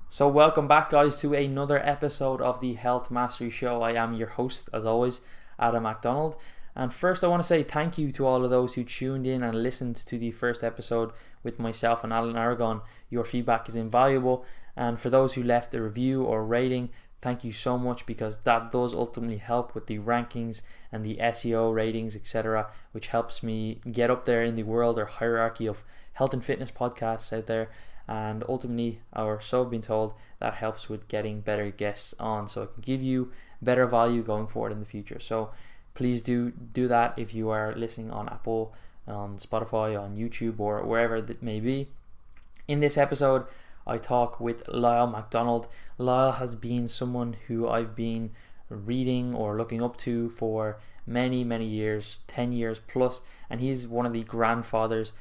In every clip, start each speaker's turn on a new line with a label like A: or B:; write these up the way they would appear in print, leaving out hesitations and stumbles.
A: So welcome back, guys, to another episode of the Health Mastery Show. I am your host, as always, Adam McDonald. And first I want to say thank you to all of those who tuned in and listened to the first episode with myself and Alan Aragon. Your feedback is invaluable. And for those who left a review or rating, thank you so much, because that does ultimately help with the rankings and the SEO ratings, etc., which helps me get up there in the world or hierarchy of health and fitness podcasts out there. And ultimately, or so I've been told, that helps with getting better guests on, so it can give you better value going forward in the future. So please do that if you are listening on Apple, on Spotify, on YouTube, or wherever that may be. In this episode, I talk with Lyle McDonald. Lyle has been someone who I've been reading or looking up to for many years, 10 years plus, and he's one of the grandfathers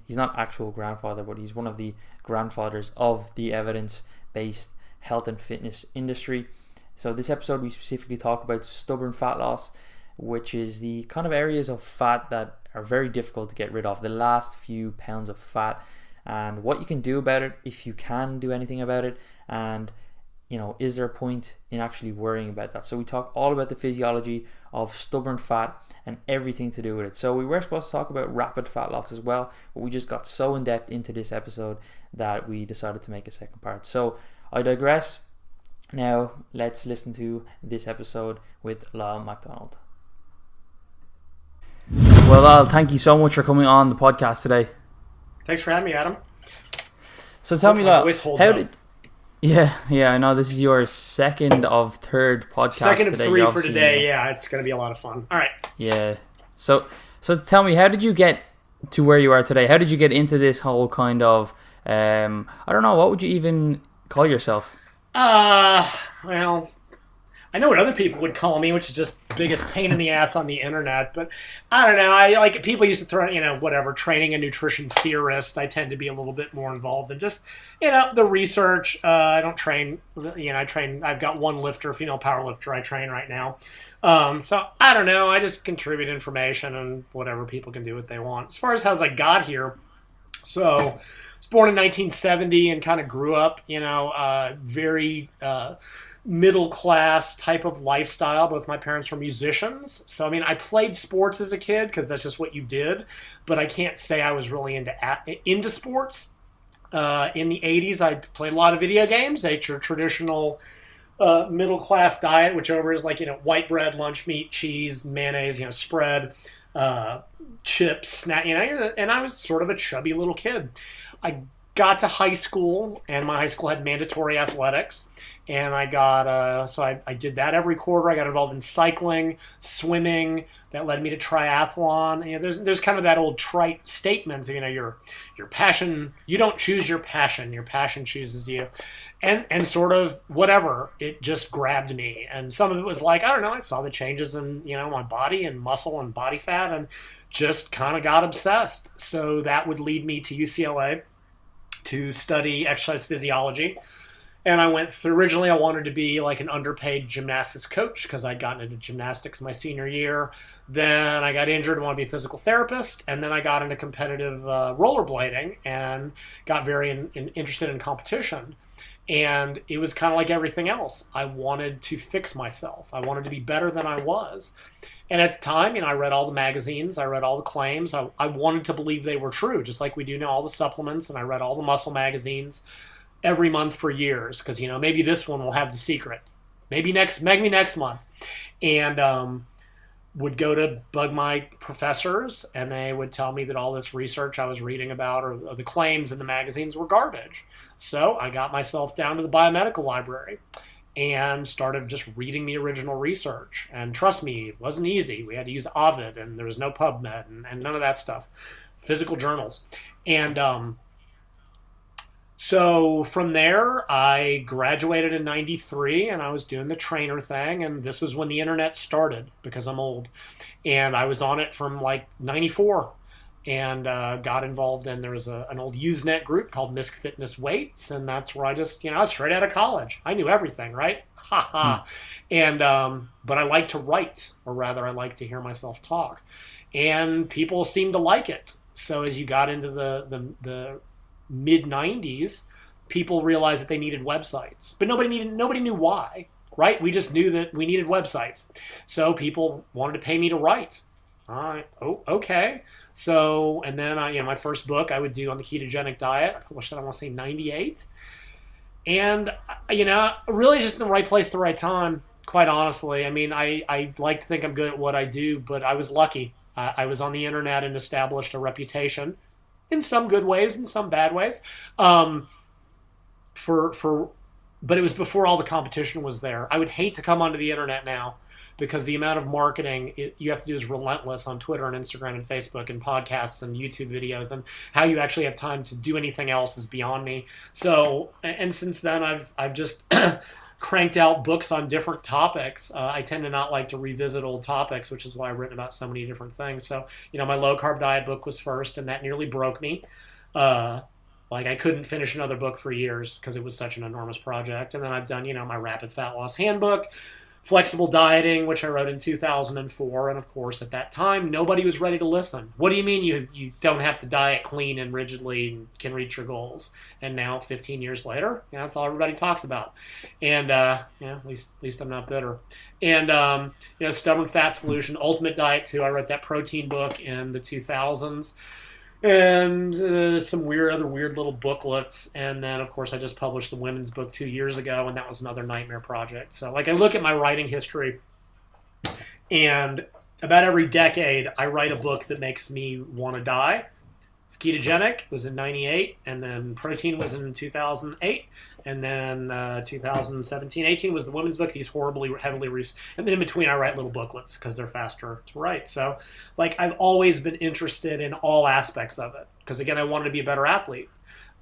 A: he's not actual grandfather, but he's one of the grandfathers of the evidence-based health and fitness industry. So this episode we specifically talk about stubborn fat loss, which is the kind of areas of fat that are very difficult to get rid of, the last few pounds of fat, and what you can do about it, if you can do anything about it, and is there a point in actually worrying about that? So we talk all about the physiology of stubborn fat and everything to do with it. So we were supposed to talk about rapid fat loss as well, but we just got so in depth into this episode that we decided to make a second part. So I digress. Now let's listen to this episode with Lyle McDonald. Well, Lyle, thank you so much for coming on the podcast today.
B: Thanks for having me, Adam.
A: So tell me, Lyle, Yeah, I know this is your second of third podcast.
B: Second of three for today. Yeah, it's going to be a lot of fun. All right.
A: Yeah. So tell me, how did you get to where you are today? How did you get into this whole kind of, I don't know, what would you even call yourself?
B: Well, I know what other people would call me, which is just biggest pain in the ass on the internet. But I don't know. I like people used to throw, whatever, training and nutrition theorist. I tend to be a little bit more involved in just, the research. I don't train. I train. I've got one lifter, female power lifter. I train right now. So I don't know. I just contribute information and whatever, people can do what they want. As far as how I got here, so I was born in 1970 and kind of grew up, very middle class type of lifestyle. Both my parents were musicians, so I played sports as a kid because that's just what you did, but I can't say I was really into sports. In the 80s I played a lot of video games. Ate your traditional middle class diet, whichever is like white bread, lunch meat, cheese, mayonnaise, spread, chips, snack, and I was sort of a chubby little kid. I got to high school, and my high school had mandatory athletics. And I got, so I did that every quarter. I got involved in cycling, swimming. That led me to triathlon. There's kind of that old trite statement, your passion, you don't choose your passion chooses you. And sort of whatever, it just grabbed me. And some of it was like, I don't know, I saw the changes in, my body and muscle and body fat and just kind of got obsessed. So that would lead me to UCLA to study exercise physiology. And I went through, originally I wanted to be like an underpaid gymnastics coach because I'd gotten into gymnastics my senior year. Then I got injured and wanted to be a physical therapist. And then I got into competitive rollerblading and got very interested in competition. And it was kind of like everything else. I wanted to fix myself. I wanted to be better than I was. And at the time, I read all the magazines. I read all the claims. I wanted to believe they were true, just like we do now, all the supplements. And I read all the muscle magazines every month for years because maybe this one will have the secret, maybe next month, and would go to bug my professors, and they would tell me that all this research I was reading about or the claims in the magazines were garbage. So I got myself down to the biomedical library and started just reading the original research. And trust me, it wasn't easy. We had to use Ovid, and there was no PubMed and none of that stuff, physical journals. And so from there, I graduated in 93, and I was doing the trainer thing, and this was when the internet started, because I'm old. And I was on it from like 94, and got involved in, there was an old Usenet group called Misc Fitness Weights, and that's where I just, I was straight out of college. I knew everything, right? Ha ha. And, but I like to write, or rather I like to hear myself talk. And people seemed to like it. So as you got into the mid 90s, people realized that they needed websites, but nobody knew why, right? We just knew that we needed websites. So people wanted to pay me to write. All right. Oh, okay. So, and then my first book I would do on the ketogenic diet. I published that, I want to say 98. And, really just in the right place at the right time, quite honestly. I mean, I like to think I'm good at what I do, but I was lucky. I was on the internet and established a reputation in some good ways and some bad ways. But it was before all the competition was there. I would hate to come onto the internet now because the amount of marketing you have to do is relentless on Twitter and Instagram and Facebook and podcasts and YouTube videos, and how you actually have time to do anything else is beyond me. So, and since then I've just cranked out books on different topics. I tend to not like to revisit old topics, which is why I've written about so many different things. So, my low carb diet book was first, and that nearly broke me. I couldn't finish another book for years because it was such an enormous project. And then I've done, my rapid fat loss handbook, flexible dieting, which I wrote in 2004. And of course, at that time, nobody was ready to listen. What do you mean you don't have to diet clean and rigidly and can reach your goals? And now, 15 years later, that's all everybody talks about. And at least I'm not bitter. And Stubborn Fat Solution, Ultimate Diet too. I wrote that protein book in the 2000s. And some other weird little booklets. And then, of course, I just published the women's book 2 years ago, and that was another nightmare project. So, I look at my writing history, and about every decade, I write a book that makes me want to die. It's Ketogenic, was in 98, and then Protein was in 2008, and then 2017-18 was the women's book, these horribly, heavily and then in between I write little booklets because they're faster to write. So, I've always been interested in all aspects of it because, again, I wanted to be a better athlete.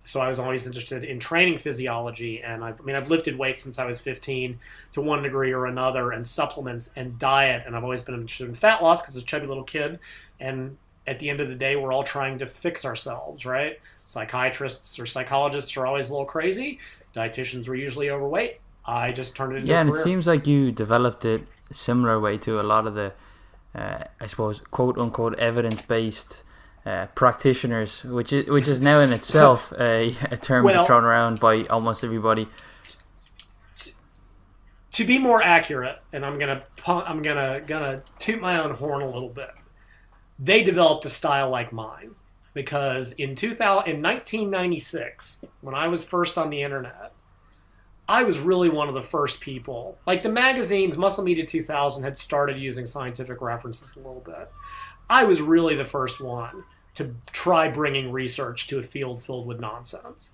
B: So I was always interested in training physiology, and I've lifted weights since I was 15 to one degree or another, and supplements and diet, and I've always been interested in fat loss because I was a chubby little kid, and at the end of the day, we're all trying to fix ourselves, right? Psychiatrists or psychologists are always a little crazy. Dietitians were usually overweight. I just turned it into a career.
A: And it seems like you developed it a similar way to a lot of the, I suppose, quote-unquote evidence-based practitioners, which is now in itself a term thrown around by almost everybody.
B: To be more accurate, and I'm gonna toot my own horn a little bit. They developed a style like mine because in 1996, when I was first on the internet, I was really one of the first people. The magazines, Muscle Media 2000 had started using scientific references a little bit. I was really the first one to try bringing research to a field filled with nonsense.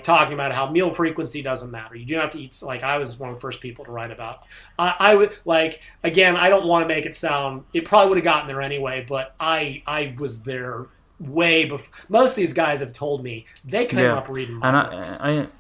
B: Talking about how meal frequency doesn't matter. You don't have to eat. I was one of the first people to write about. I would again. I don't want to make it sound. It probably would have gotten there anyway, but I was there way before. Most of these guys have told me they came up reading my books.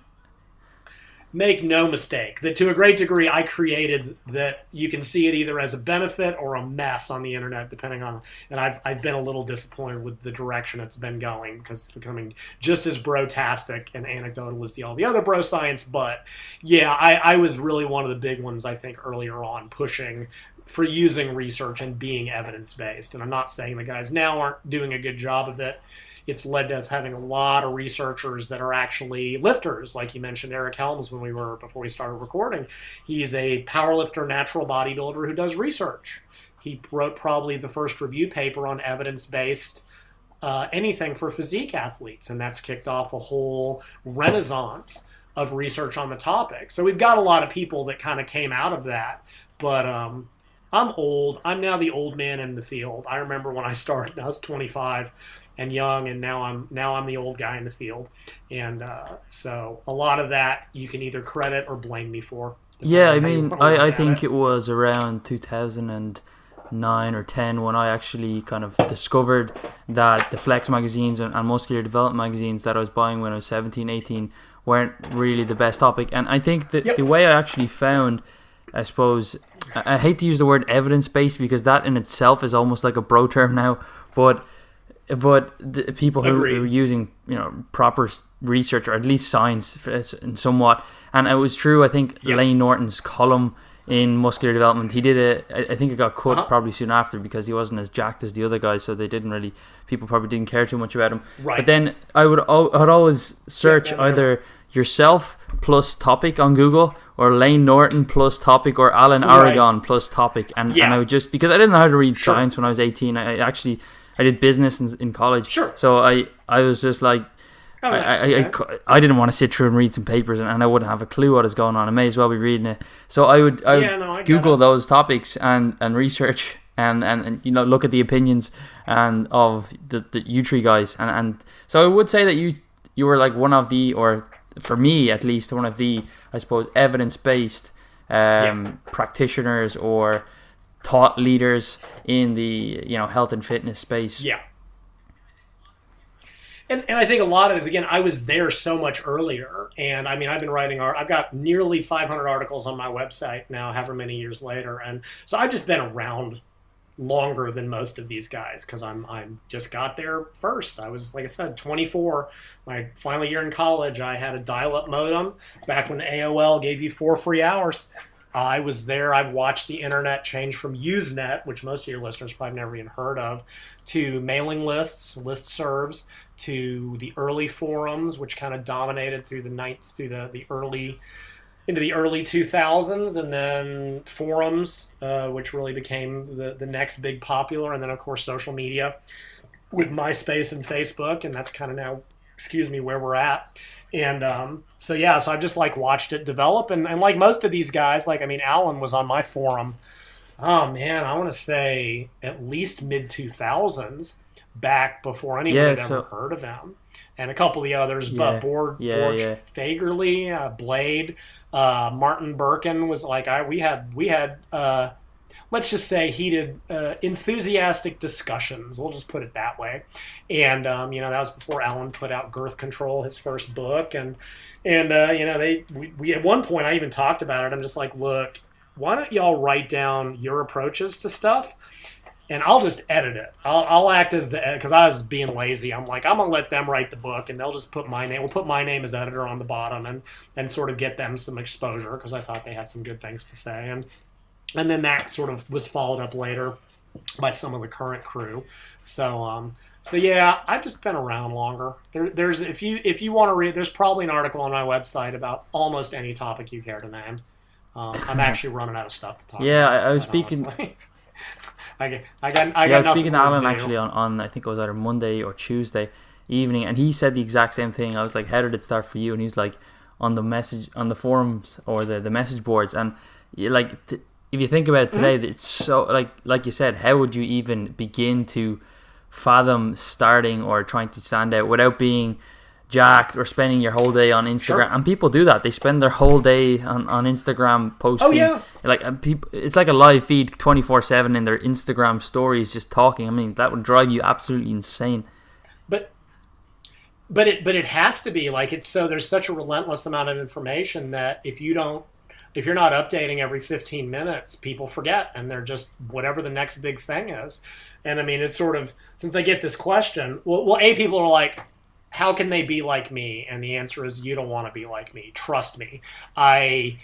B: Make no mistake that to a great degree I created that. You can see it either as a benefit or a mess on the internet, depending on. And I've been a little disappointed with the direction it's been going because it's becoming just as bro-tastic and anecdotal as all the other bro science. But yeah, I was really one of the big ones I think earlier on pushing for using research and being evidence-based. And I'm not saying the guys now aren't doing a good job of it. It's led to us having a lot of researchers that are actually lifters, like you mentioned Eric Helms before we started recording. He's a powerlifter, natural bodybuilder who does research. He wrote probably the first review paper on evidence-based anything for physique athletes, and that's kicked off a whole renaissance of research on the topic. So we've got a lot of people that kind of came out of that, but I'm old. I'm now the old man in the field. I remember when I started, I was 25 and young, and now I'm the old guy in the field, and so a lot of that you can either credit or blame me for.
A: Yeah, I think it was around 2009 or 10 when I actually kind of discovered that the Flex magazines and muscular development magazines that I was buying when I was 17, 18 weren't really the best topic. And I think that the way I actually found, I suppose, I hate to use the word evidence-based because that in itself is almost like a bro term now, but the people who are using proper research or at least science in somewhat, and it was true. I think Lane Norton's column in muscular development, he did I think it got cut probably soon after because he wasn't as jacked as the other guys, so people probably didn't care too much about him. Right. But then I'd always search either yourself plus topic on Google, or Lane Norton plus topic, or Alan Aragon plus topic, and I would just, because I didn't know how to read science when I was 18. I did business in college, so I was just like, I didn't want to sit through and read some papers, and I wouldn't have a clue what is going on. I may as well be reading it. So I would Google those topics and research and look at the opinions and of the you three guys, and so I would say that you were like one of the, or for me at least, one of the, I suppose, evidence-based practitioners or thought leaders in the health and fitness space.
B: Yeah. And I think a lot of it is, again, I was there so much earlier. And I mean, I've been writing I've got nearly 500 articles on my website now, however many years later. And so I've just been around longer than most of these guys, because I just got there first. I was, like I said, 24. My final year in college, I had a dial-up modem back when AOL gave you 4 free hours. I was there. I've watched the internet change from Usenet, which most of your listeners probably never even heard of, to mailing lists, listservs, to the early forums, which kind of dominated through the early into the early 2000s, and then forums, which really became the next big popular, and then of course social media with MySpace and Facebook, and that's kind of now, where we're at. And so I've just like watched it develop, and like most of these guys, like, I mean, Alan was on my forum, oh man, I want to say at least mid 2000s, back before anyone had ever heard of him. And a couple of the others, but Borg Fagerly, Blade, Martin Birkin was like, we had let's just say heated, enthusiastic discussions. We'll just put it that way. And that was before Alan put out Girth Control, his first book, and we at one point, I even talked about it. I'm just like, look, why don't y'all write down your approaches to stuff? And I'll just edit it. I'll act as because I was being lazy. I'm like, I'm going to let them write the book, and they'll just put my name. We'll put my name as editor on the bottom and sort of get them some exposure, because I thought they had some good things to say. And then that sort of was followed up later by some of the current crew. So yeah, I've just been around longer. There's if you want to read, there's probably an article on my website about almost any topic you care to name. I'm actually running out of stuff to talk about.
A: Yeah, I was speaking.
B: I was
A: speaking to Alan actually on I think it was either Monday or Tuesday evening, and he said the exact same thing. I was like, how did it start for you? And he's like, on the forums or the message boards. And if you think about it today, it's so like you said, how would you even begin to fathom starting or trying to stand out without being jacked or spending your whole day on Instagram? Sure. And people do that. They spend their whole day on Instagram posting. Oh, yeah. It's like a live feed 24/7 in their Instagram stories, just talking. I mean, that would drive you absolutely insane.
B: But it has to be like, it's so there's such a relentless amount of information that if you're not updating every 15 minutes, people forget, and they're just whatever the next big thing is. And I mean, it's sort of, since I get this question, well, people are like, how can they be like me? And the answer is, you don't want to be like me. Trust me. I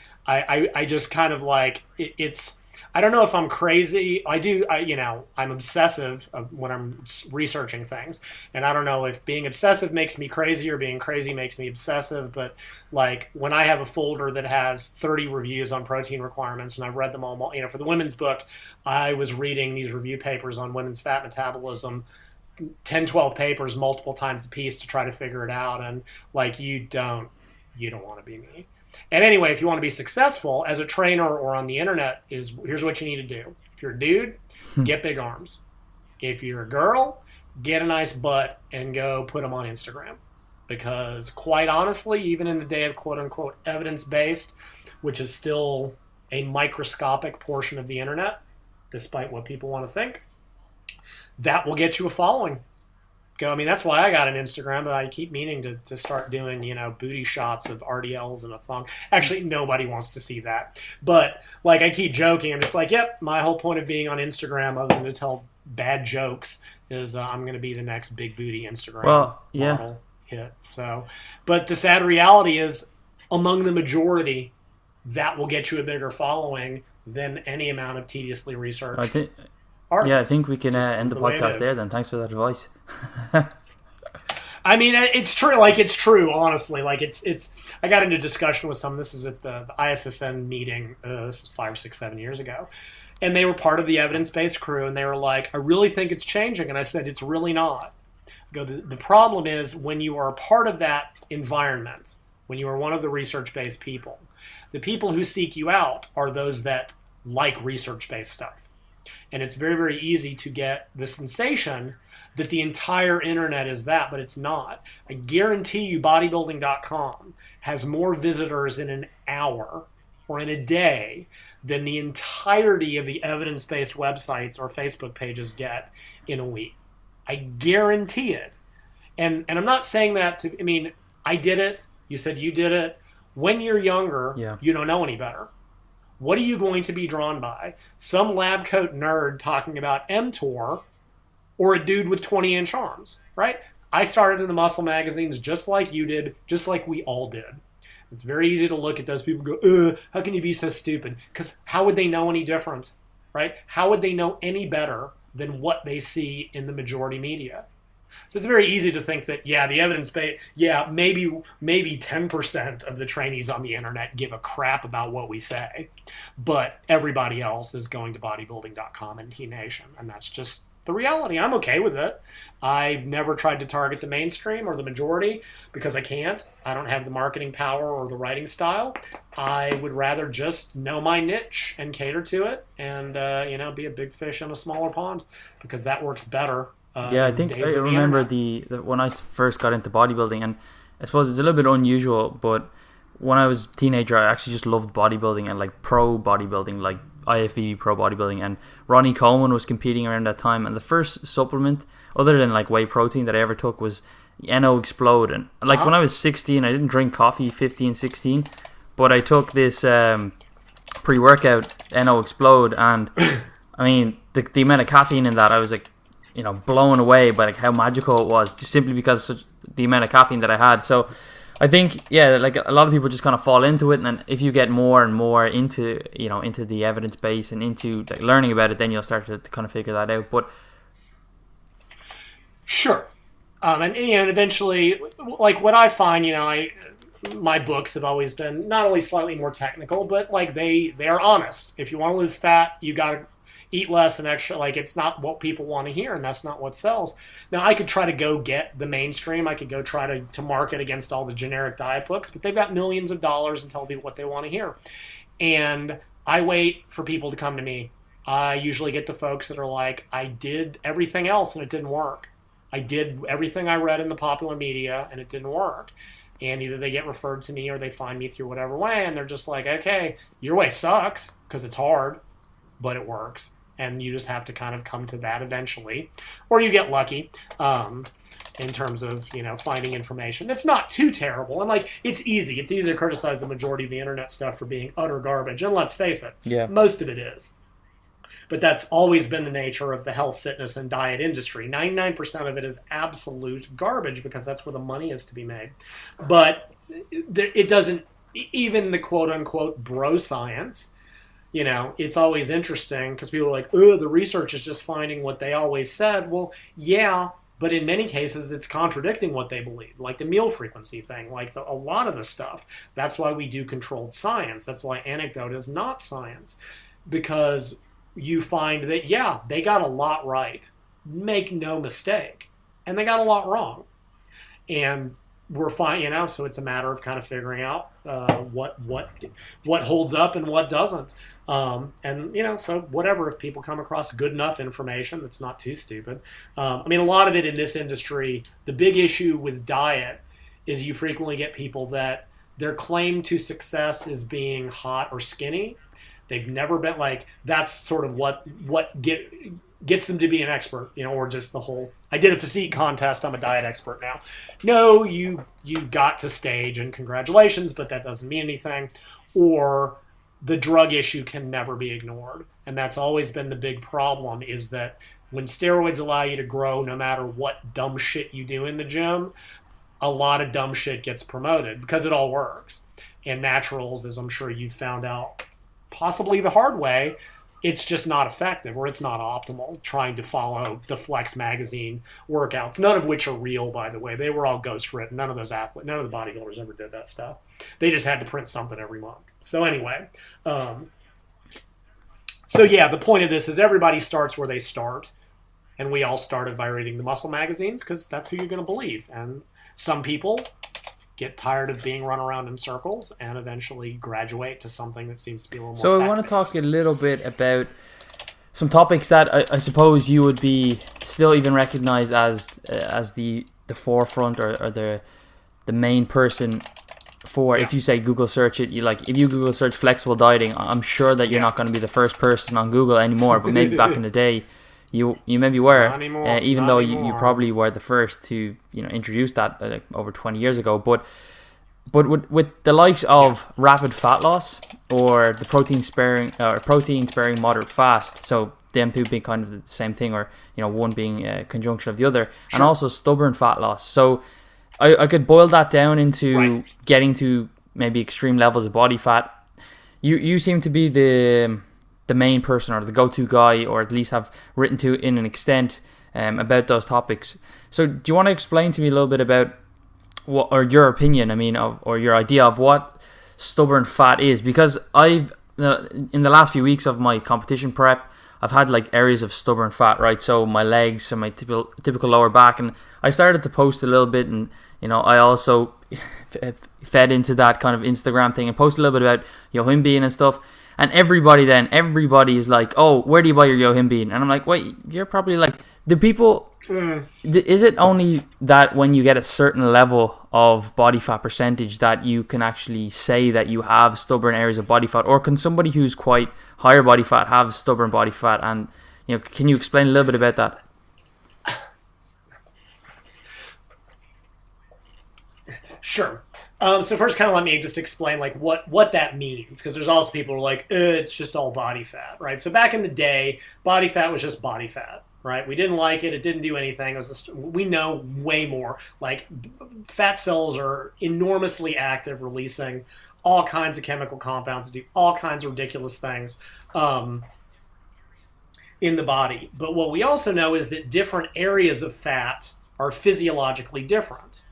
B: just kind of like, it's, I don't know if I'm crazy. I'm obsessive when I'm researching things. And I don't know if being obsessive makes me crazy or being crazy makes me obsessive. But like, when I have a folder that has 30 reviews on protein requirements, and I've read them all, for the women's book, I was reading these review papers on women's fat metabolism, 10, 12 papers multiple times a piece to try to figure it out. And like, you don't want to be me. And anyway, if you want to be successful as a trainer or on the internet, here's what you need to do. If you're a dude, get big arms. If you're a girl, get a nice butt and go put them on Instagram. Because quite honestly, even in the day of quote unquote evidence-based, which is still a microscopic portion of the internet, despite what people want to think, that will get you a following. I mean, that's why I got an Instagram, but I keep meaning to start doing, booty shots of RDLs and a thong. Actually, nobody wants to see that. But, like, I keep joking. I'm just like, yep, my whole point of being on Instagram, other than to tell bad jokes, is I'm going to be the next big booty Instagram model hit. So, but the sad reality is, among the majority, that will get you a bigger following than any amount of tediously researched.
A: I think we can end the podcast there then. Thanks for that advice.
B: I mean, it's true. Like, it's true, honestly. Like, it's. I got into discussion with some. This is at the ISSN meeting. This is 5, 6, 7 years ago. And they were part of the evidence-based crew. And they were like, I really think it's changing. And I said, it's really not. The problem is when you are a part of that environment, when you are one of the research-based people, the people who seek you out are those that like research-based stuff. And it's very, very easy to get the sensation that the entire internet is that, but it's not. I guarantee you bodybuilding.com has more visitors in an hour or in a day than the entirety of the evidence-based websites or Facebook pages get in a week. I guarantee it. And I'm not saying that to, I mean, I did it. You said you did it. When you're younger, you don't know any better. What are you going to be drawn by? Some lab coat nerd talking about mTOR or a dude with 20-inch arms, right? I started in the muscle magazines just like you did, just like we all did. It's very easy to look at those people and go, how can you be so stupid? Because how would they know any different, right? How would they know any better than what they see in the majority media? So it's very easy to think that, the evidence-based, maybe 10% of the trainees on the internet give a crap about what we say, but everybody else is going to bodybuilding.com and T Nation, and that's just the reality. I'm okay with it. I've never tried to target the mainstream or the majority because I can't. I don't have the marketing power or the writing style. I would rather just know my niche and cater to it and, be a big fish in a smaller pond because that works better.
A: I think I remember the when I first got into bodybuilding, and I suppose it's a little bit unusual, but when I was a teenager, I actually just loved bodybuilding and like pro bodybuilding, like IFBB pro bodybuilding, and Ronnie Coleman was competing around that time, and the first supplement other than like whey protein that I ever took was NO Explode. And like when I was 16, I didn't drink coffee, 15, 16, but I took this pre-workout NO Explode, and I mean the amount of caffeine in that, I was like, blown away by like how magical it was, just simply because of the amount of caffeine that I had. So I think, like a lot of people just kind of fall into it, and then if you get more and more into, into the evidence base and into like learning about it, then you'll start to kind of figure that out. But
B: sure, and eventually, like what I find, my books have always been not only slightly more technical, but like they are honest. If you want to lose fat, you got to eat less and extra. Like, it's not what people want to hear, and that's not what sells. Now, I could try to go get the mainstream. I could go try to market against all the generic diet books, but they've got millions of dollars and tell people what they want to hear. And I wait for people to come to me. I usually get the folks that are like, I did everything else and it didn't work. I did everything I read in the popular media and it didn't work. And either they get referred to me or they find me through whatever way, and they're just like, okay, your way sucks because it's hard, but it works. And you just have to kind of come to that eventually. Or you get lucky in terms of, finding information. It's not too terrible. And, like, it's easy. It's easy to criticize the majority of the internet stuff for being utter garbage. And let's face it, most of it is. But that's always been the nature of the health, fitness, and diet industry. 99% of it is absolute garbage because that's where the money is to be made. But it doesn't, even the quote-unquote bro science, it's always interesting because people are like, the research is just finding what they always said. Well, yeah, but in many cases, it's contradicting what they believe, like the meal frequency thing, like a lot of the stuff. That's why we do controlled science. That's why anecdote is not science, because you find that, they got a lot right. Make no mistake. And they got a lot wrong. And we're fine, so it's a matter of kind of figuring out what holds up and what doesn't. So whatever, if people come across good enough information that's not too stupid. A lot of it in this industry, the big issue with diet is you frequently get people that their claim to success is being hot or skinny. They've never been, like, that's sort of what gets them to be an expert, or just the whole, I did a physique contest, I'm a diet expert now. No, you got to stage and congratulations, but that doesn't mean anything. Or the drug issue can never be ignored. And that's always been the big problem, is that when steroids allow you to grow no matter what dumb shit you do in the gym, a lot of dumb shit gets promoted because it all works. And naturals, as I'm sure you've found out possibly the hard way, it's just not effective, or it's not optimal trying to follow the Flex magazine workouts, none of which are real, by the way. They were all ghost written. None of the bodybuilders ever did that stuff. They just had to print something every month. So anyway, so yeah, the point of this is everybody starts where they start, and we all started by reading the muscle magazines because that's who you're going to believe. And some people get tired of being run around in circles and eventually graduate to something that seems to be a little more
A: So I want to talk a little bit about some topics that I suppose you would be still even recognized as the forefront or the main person for. If you say Google search it, if you Google search flexible dieting, I'm sure that you're not going to be the first person on Google anymore, but maybe back in the day you maybe were, even though you probably were the first to introduce that over 20 years ago. But with the likes of rapid fat loss or the protein sparing moderate fast, so them two being kind of the same thing, or one being a conjunction of the other, and also stubborn fat loss. So I could boil that down into getting to maybe extreme levels of body fat. You seem to be the main person or the go-to guy, or at least have written to in an extent about those topics. So do you want to explain to me a little bit about what, or your opinion, or your idea of what stubborn fat is? Because I've in the last few weeks of my competition prep, I've had areas of stubborn fat, right? So my legs and my typical lower back, and I started to post a little bit, and I also fed into that kind of Instagram thing and posted a little bit about Yohimbine and stuff. And everybody is like, oh, where do you buy your Yohimbine? And I'm like, wait, you're probably the people. Is it only that when you get a certain level of body fat percentage that you can actually say that you have stubborn areas of body fat, or can somebody who's quite higher body fat have stubborn body fat? And can you explain a little bit about that?
B: Sure. So first, kind of let me just explain what that means, because there's also people who are like, it's just all body fat, right? So back in the day, body fat was just body fat, right? We didn't like it. It didn't do anything. It was just, we know way more. Fat cells are enormously active, releasing all kinds of chemical compounds that do all kinds of ridiculous things in the body. But what we also know is that different areas of fat are physiologically different.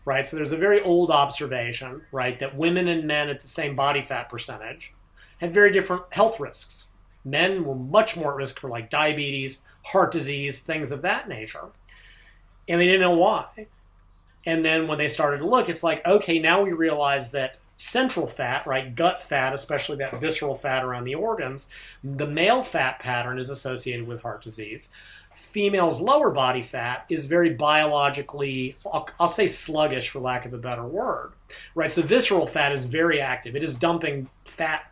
B: Right, so there's a very old observation, right, that women and men at the same body fat percentage had very different health risks. Men were much more at risk for diabetes, heart disease, things of that nature, and they didn't know why. And then when they started to look, it's okay, now we realize that central fat, right, gut fat, especially that visceral fat around the organs, the male fat pattern is associated with heart disease. Female's lower body fat is very biologically, I'll say sluggish for lack of a better word, right? So visceral fat is very active. It is dumping fat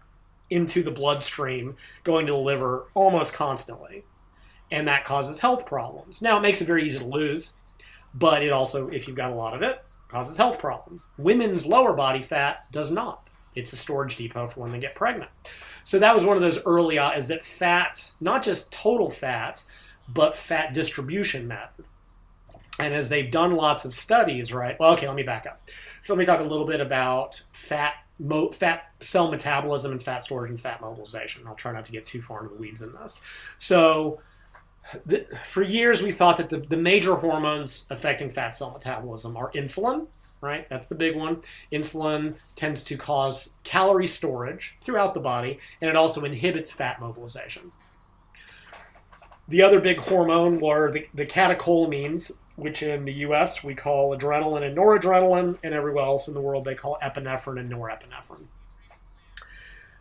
B: into the bloodstream, going to the liver almost constantly. And that causes health problems. Now, it makes it very easy to lose, but it also, if you've got a lot of it, causes health problems. Women's lower body fat does not. It's a storage depot for when they get pregnant. So that was one of those early, is that fat, not just total fat, but fat distribution mattered. And as they've done lots of studies, right? Well, okay, let me back up. So let me talk a little bit about fat cell metabolism and fat storage and fat mobilization. I'll try not to get too far into the weeds in this. So for years, we thought that the major hormones affecting fat cell metabolism are insulin, right? That's the big one. Insulin tends to cause calorie storage throughout the body, and it also inhibits fat mobilization. The other big hormone were the catecholamines, which in the U.S. we call adrenaline and noradrenaline, and everywhere else in the world they call epinephrine and norepinephrine.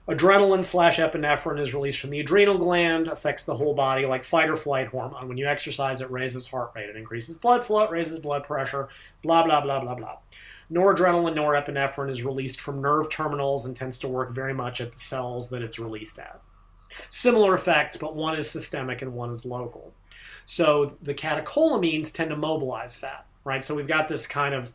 B: Adrenaline/epinephrine is released from the adrenal gland, affects the whole body like fight or flight hormone. When you exercise, it raises heart rate, it increases blood flow, it raises blood pressure, blah, blah, blah, blah, blah. Noradrenaline, norepinephrine is released from nerve terminals and tends to work very much at the cells that it's released at. Similar effects, but one is systemic and one is local. So the catecholamines tend to mobilize fat, right? So we've got this kind of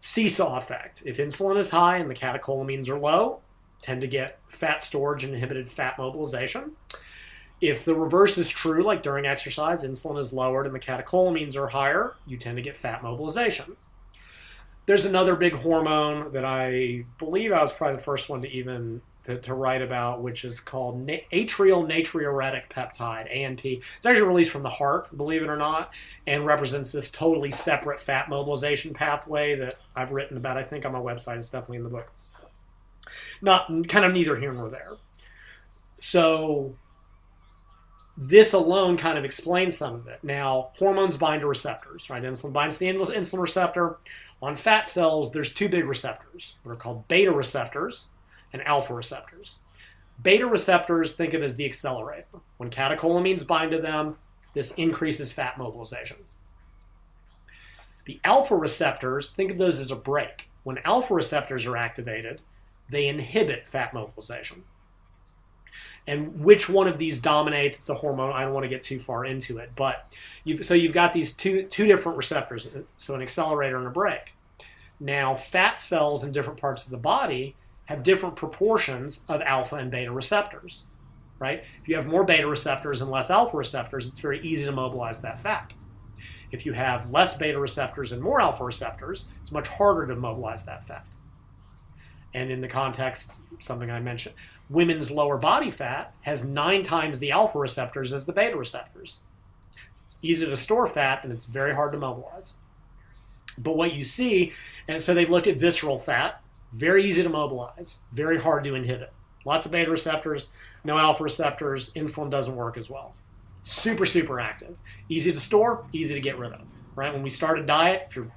B: seesaw effect. If insulin is high and the catecholamines are low, tend to get fat storage and inhibited fat mobilization. If the reverse is true, like during exercise, insulin is lowered and the catecholamines are higher, you tend to get fat mobilization. There's another big hormone that I believe I was probably the first one to even to write about, which is called atrial natriuretic peptide, ANP. It's actually released from the heart, believe it or not, and represents this totally separate fat mobilization pathway that I've written about, I think, on my website. It's definitely in the book. Not kind of neither here nor there. So this alone kind of explains some of it. Now, hormones bind to receptors, right? Insulin binds to the insulin receptor. On fat cells, there's two big receptors. They're called beta receptors and alpha receptors. Beta receptors, think of as the accelerator. When catecholamines bind to them, this increases fat mobilization. The alpha receptors, think of those as a brake. When alpha receptors are activated, they inhibit fat mobilization. And which one of these dominates? It's a hormone. I don't want to get too far into it, but you've got these two different receptors, so an accelerator and a brake. Now, fat cells in different parts of the body have different proportions of alpha and beta receptors, right? If you have more beta receptors and less alpha receptors, it's very easy to mobilize that fat. If you have less beta receptors and more alpha receptors, it's much harder to mobilize that fat. And in the context, something I mentioned, women's lower body fat has 9 times the alpha receptors as the beta receptors. It's easy to store fat, and it's very hard to mobilize. But what you see, and so they've looked at visceral fat, very easy to mobilize, very hard to inhibit. Lots of beta receptors, no alpha receptors, insulin doesn't work as well. Super, super active. Easy to store, easy to get rid of, right? When we start a diet, if you're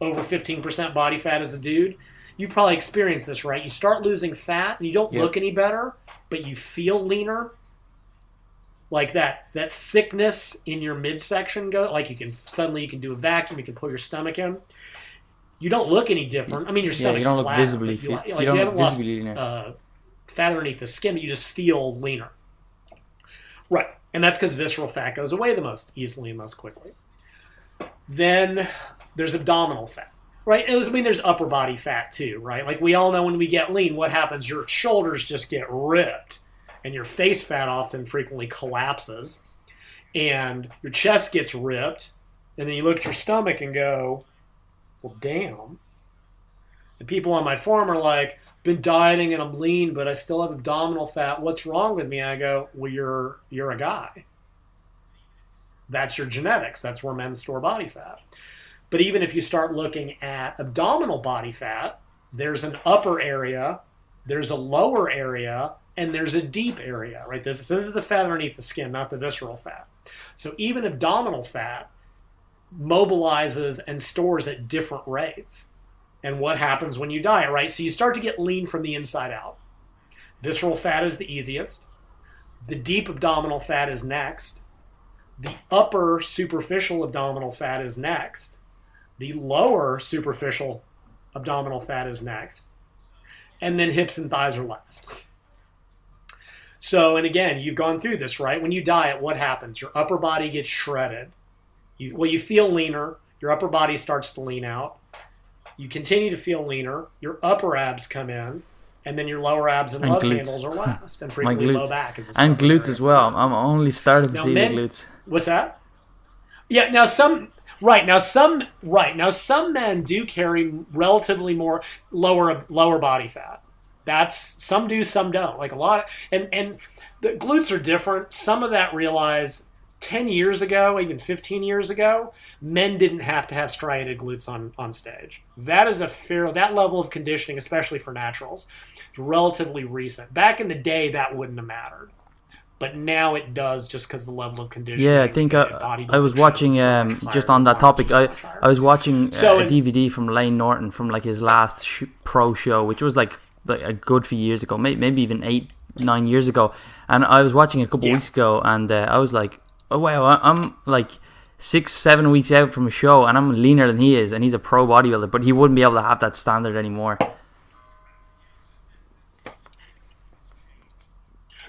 B: over 15% body fat as a dude, you probably experienced this, right? You start losing fat and you don't look any better, but you feel leaner. Like that thickness in your midsection like you can do a vacuum, you can pull your stomach in. You don't look any different. I mean, your stomach's flat. You don't look visibly. You haven't lost fat underneath the skin, but you just feel leaner. Right, and that's because visceral fat goes away the most easily and most quickly. Then there's abdominal fat. Right, there's upper body fat too, right? Like we all know when we get lean, what happens? Your shoulders just get ripped, and your face fat frequently collapses, and your chest gets ripped, and then you look at your stomach and go, well, damn. And people on my forum are like, been dieting and I'm lean, but I still have abdominal fat. What's wrong with me? I go, well, you're a guy. That's your genetics. That's where men store body fat. But even if you start looking at abdominal body fat, there's an upper area, there's a lower area, and there's a deep area, right? This is the fat underneath the skin, not the visceral fat. So even abdominal fat mobilizes and stores at different rates. And what happens when you diet, right? So you start to get lean from the inside out. Visceral fat is the easiest. The deep abdominal fat is next. The upper superficial abdominal fat is next. The lower superficial abdominal fat is next. And then hips and thighs are last. So, and again, you've gone through this, right? When you diet, what happens? Your upper body gets shredded. You feel leaner. Your upper body starts to lean out. You continue to feel leaner. Your upper abs come in. And then your lower abs and love handles are last. And frequently low back is a
A: and glutes as well. I'm only starting to see the glutes.
B: What's that? Yeah, now some men do carry relatively more lower body fat. Some do, some don't. Like a lot and the glutes are different. Some of that realize 10 years ago, even 15 years ago, men didn't have to have striated glutes on stage. That is that level of conditioning, especially for naturals, is relatively recent. Back in the day, that wouldn't have mattered. But now it does, just because the level of conditioning.
A: Yeah, I think I was watching, just on that topic, I was watching a DVD from Lane Norton from like his last pro show, which was like a good few years ago, maybe even 8-9 years ago. And I was watching it a couple of weeks ago, and I was like, oh wow, I'm like 6-7 weeks out from a show, and I'm leaner than he is, and he's a pro bodybuilder, but he wouldn't be able to have that standard anymore.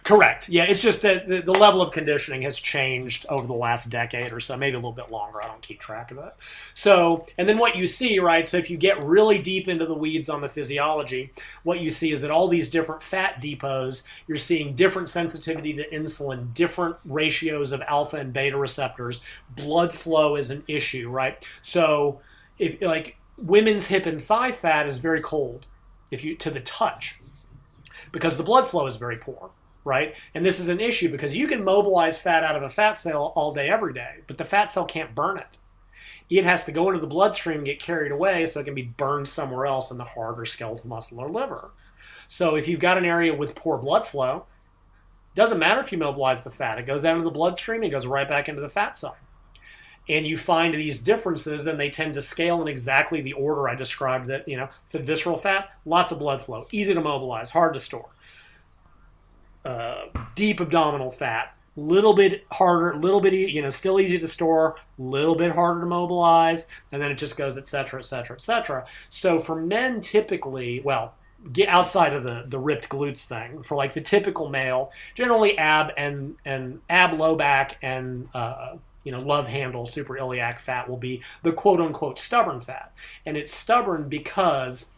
B: Correct. Yeah, it's just that the level of conditioning has changed over the last decade or so, maybe a little bit longer. I don't keep track of it. So, and then what you see, right, so if you get really deep into the weeds on the physiology, what you see is that all these different fat depots, you're seeing different sensitivity to insulin, different ratios of alpha and beta receptors. Blood flow is an issue, right? So, like women's hip and thigh fat is very cold to the touch. because the blood flow is very poor, right? And this is an issue because you can mobilize fat out of a fat cell all day, every day, but the fat cell can't burn it. It has to go into the bloodstream and get carried away so it can be burned somewhere else in the heart or skeletal muscle or liver. So if you've got an area with poor blood flow, it doesn't matter if you mobilize the fat. It goes out into the bloodstream and goes right back into the fat cell. And you find these differences, and they tend to scale in exactly the order I described. That, it's a visceral fat, lots of blood flow, easy to mobilize, hard to store. Deep abdominal fat, little bit harder, little bit, still easy to store, little bit harder to mobilize, and then it just goes, et cetera, et cetera, et cetera. So for men, typically, well, get outside of the ripped glutes thing, for like the typical male, generally ab and ab, low back, and love handle, suprailiac fat will be the quote unquote stubborn fat. And it's stubborn because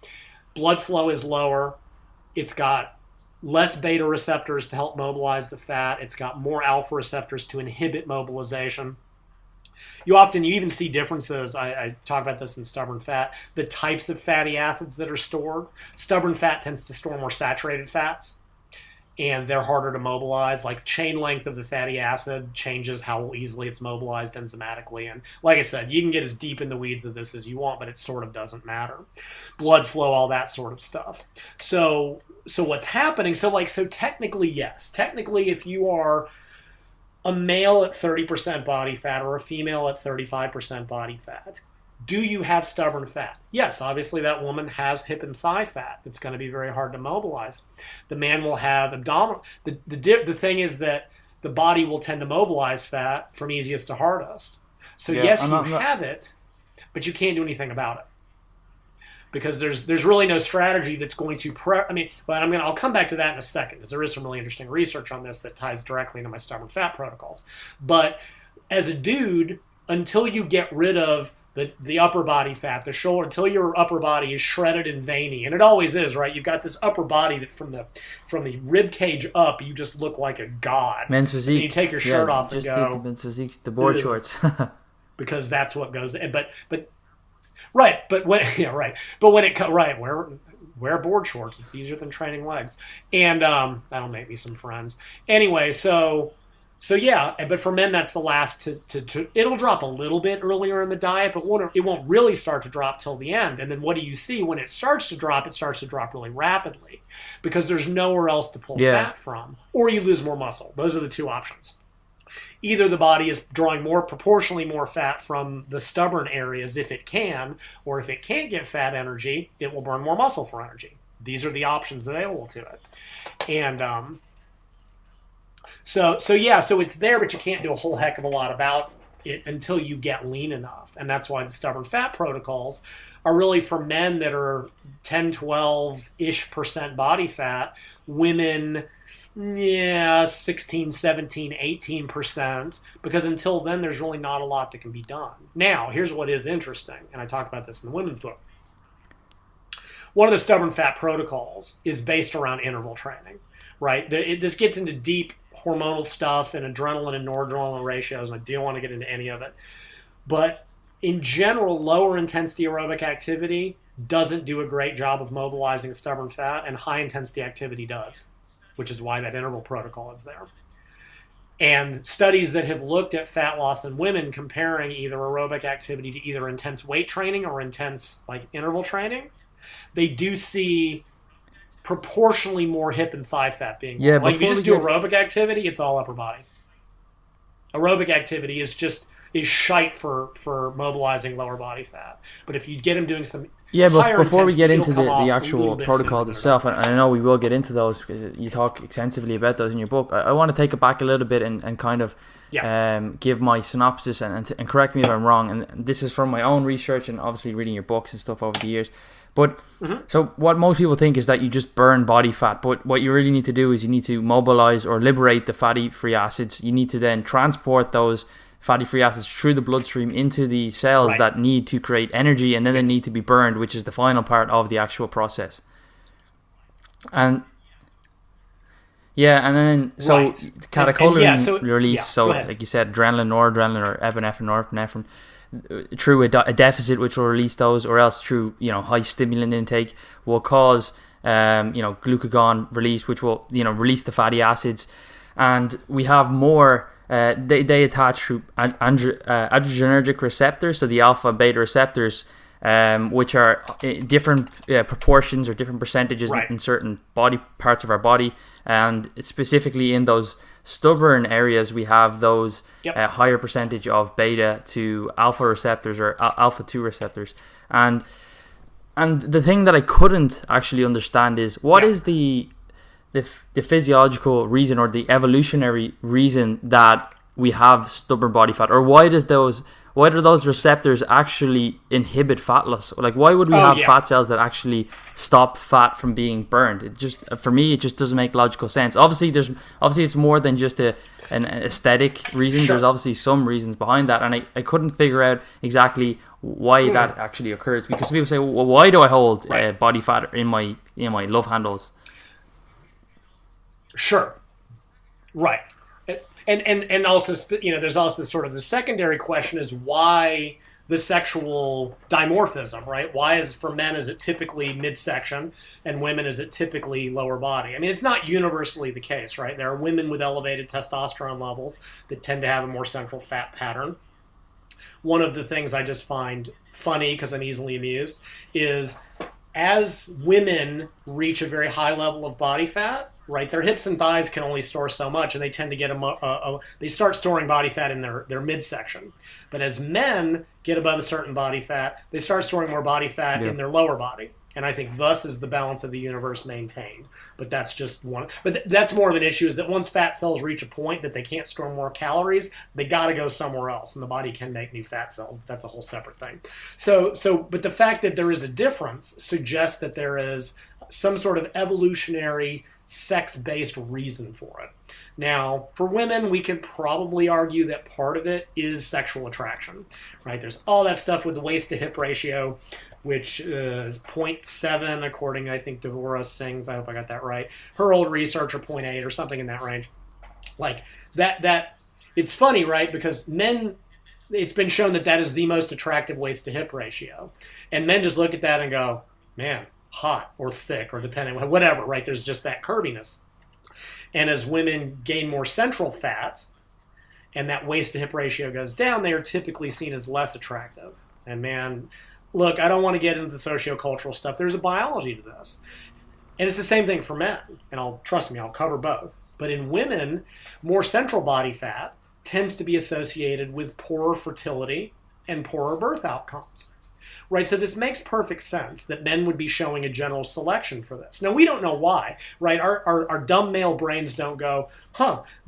B: blood flow is lower. It's got less beta receptors to help mobilize the fat. It's got more alpha receptors to inhibit mobilization. You even see differences. I talk about this in stubborn fat. The types of fatty acids that are stored. Stubborn fat tends to store more saturated fats, and they're harder to mobilize. Like chain length of the fatty acid changes how easily it's mobilized enzymatically. And like I said, you can get as deep in the weeds of this as you want, but it sort of doesn't matter. Blood flow, all that sort of stuff. So what's happening? So technically, yes. Technically, if you are a male at 30% body fat or a female at 35% body fat, do you have stubborn fat? Yes, obviously that woman has hip and thigh fat that's going to be very hard to mobilize. The man will have abdominal. The thing is that the body will tend to mobilize fat from easiest to hardest. So yes, you have it, but you can't do anything about it. Because there's really no strategy that's going to I'll come back to that in a second, because there is some really interesting research on this that ties directly into my stubborn fat protocols. But as a dude, until you get rid of the upper body fat, the shoulder, until your upper body is shredded and veiny, and it always is, right? You've got this upper body that from the rib cage up, you just look like a god.
A: Men's physique.
B: And you take your shirt off and go,
A: the men's physique, the board shorts.
B: Because that's what goes in. Right, but when wear board shorts. It's easier than training legs, and that'll make me some friends. Anyway, so yeah, but for men, that's the last to it'll drop a little bit earlier in the diet, but it won't really start to drop till the end. And then what do you see when it starts to drop? It starts to drop really rapidly because there's nowhere else to pull fat from, or you lose more muscle. Those are the two options. Either the body is drawing proportionally more fat from the stubborn areas if it can, or if it can't get fat energy, it will burn more muscle for energy. These are the options available to it. And so it's there, but you can't do a whole heck of a lot about it until you get lean enough. And that's why the stubborn fat protocols are really for men that are 10, 12-ish% body fat, women, 16, 17, 18%, because until then, there's really not a lot that can be done. Now, here's what is interesting, and I talk about this in the women's book. One of the stubborn fat protocols is based around interval training, right? This gets into deep hormonal stuff and adrenaline and noradrenaline ratios, and I don't want to get into any of it. But in general, lower intensity aerobic activity doesn't do a great job of mobilizing stubborn fat, and high intensity activity does, which is why that interval protocol is there. And studies that have looked at fat loss in women comparing either aerobic activity to either intense weight training or intense interval training, they do see proportionally more hip and thigh fat being more. If you just do aerobic activity, it's all upper body. Aerobic activity is shite for mobilizing lower body fat. But if you get them doing some
A: but before we get into the actual protocol itself, and I know we will get into those because you talk extensively about those in your book, I want to take it back a little bit and kind of give my synopsis and correct me if I'm wrong. And this is from my own research and obviously reading your books and stuff over the years. But so what most people think is that you just burn body fat, but what you really need to do is you need to mobilize or liberate the fatty free acids. You need to then transport those fatty free acids through the bloodstream into the cells that need to create energy, and then they need to be burned, which is the final part of the actual process. And then catecholamine release, like you said, adrenaline, noradrenaline, or epinephrine, through a deficit which will release those, or else through high stimulant intake will cause glucagon release, which will release the fatty acids, and we have more. They attach through adrenergic receptors, so the alpha and beta receptors, which are different proportions or different percentages in certain body parts of our body, and specifically in those stubborn areas we have those higher percentage of beta to alpha receptors or alpha 2 receptors, and the thing that I couldn't actually understand is what is the physiological reason or the evolutionary reason that we have stubborn body fat, or why do those receptors actually inhibit fat loss? Like, why would we have fat cells that actually stop fat from being burned? It just, for me, it just doesn't make logical sense. Obviously it's more than just an aesthetic reason. Sure. There's obviously some reasons behind that, and I couldn't figure out exactly why that actually occurs, because people say, well, why do I hold body fat in my love handles?
B: Sure. Right. And also, there's also sort of the secondary question is why the sexual dimorphism, right? Why for men is it typically midsection and women is it typically lower body? I mean, it's not universally the case, right? There are women with elevated testosterone levels that tend to have a more central fat pattern. One of the things I just find funny, because I'm easily amused, is as women reach a very high level of body fat, right, their hips and thighs can only store so much, and they tend to get they start storing body fat in their midsection. But as men get above a certain body fat, they start storing more body fat in their lower body. And I think thus is the balance of the universe maintained. But that's just one. But that's more of an issue, is that once fat cells reach a point that they can't store more calories, they got to go somewhere else, and the body can make new fat cells. That's a whole separate thing. But the fact that there is a difference suggests that there is some sort of evolutionary sex-based reason for it. Now, for women, we could probably argue that part of it is sexual attraction, right? There's all that stuff with the waist-to-hip ratio, which is 0.7, according, I think, Devora Singh's. I hope I got that right. Her old research, or 0.8, or something in that range. Like, that it's funny, right? Because men, it's been shown that is the most attractive waist-to-hip ratio. And men just look at that and go, man, hot or thick, or depending, whatever, right? There's just that curviness. And as women gain more central fat, and that waist-to-hip ratio goes down, they are typically seen as less attractive. And man, look, I don't want to get into the sociocultural stuff. There's a biology to this. And it's the same thing for men. And trust me, I'll cover both. But in women, more central body fat tends to be associated with poorer fertility and poorer birth outcomes. Right, so this makes perfect sense that men would be showing a general selection for this. Now, we don't know why, right? Our dumb male brains don't go,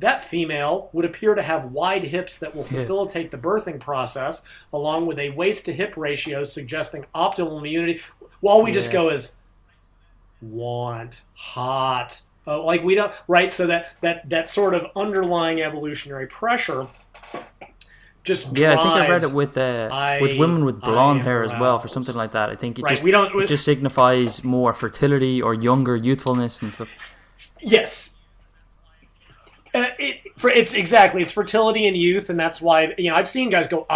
B: that female would appear to have wide hips that will facilitate the birthing process, along with a waist-to-hip ratio suggesting optimal immunity. All we just go is, want, hot. Like we don't, right? So that sort of underlying evolutionary pressure just drives.
A: I think I read it with women with blonde hair as well, for something like that. I think it just signifies more fertility or younger youthfulness and stuff.
B: Yes. It's fertility and youth, and that's why I've seen guys go,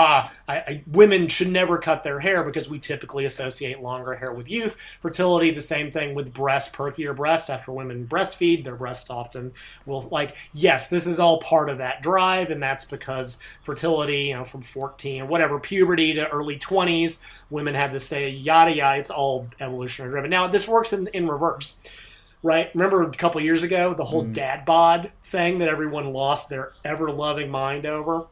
B: women should never cut their hair because we typically associate longer hair with youth. Fertility, the same thing with perkier breasts. After women breastfeed, their breasts often will yes, this is all part of that drive, and that's because fertility, from 14 or whatever, puberty to early 20s, women have to say yada yada. It's all evolutionary driven. Now this works in reverse. Right? Remember a couple years ago, the whole dad bod thing that everyone lost their ever-loving mind over?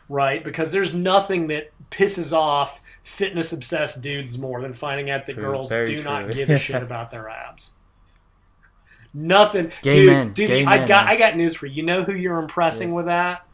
B: Right? Because there's nothing that pisses off fitness-obsessed dudes more than finding out that girls do not give a shit about their abs. Nothing. Dude, I got news for you. You know who you're impressing with that?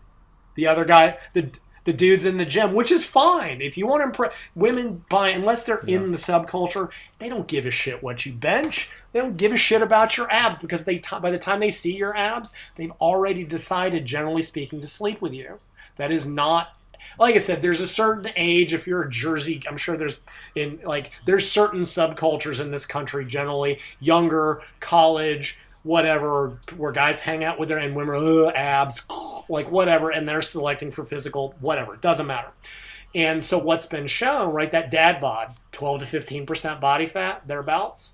B: The other guy, the dudes in the gym, which is fine. If you want to impress women, unless they're in the subculture, they don't give a shit what you bench. They don't give a shit about your abs because by the time they see your abs, they've already decided, generally speaking, to sleep with you. That is not, like I said, there's a certain age. If you're a Jersey, I'm sure there's certain subcultures in this country, generally younger, college, whatever, where guys hang out with their and women, abs, whatever, and they're selecting for physical, whatever, it doesn't matter. And so what's been shown, right, that dad bod, 12 to 15% body fat, thereabouts,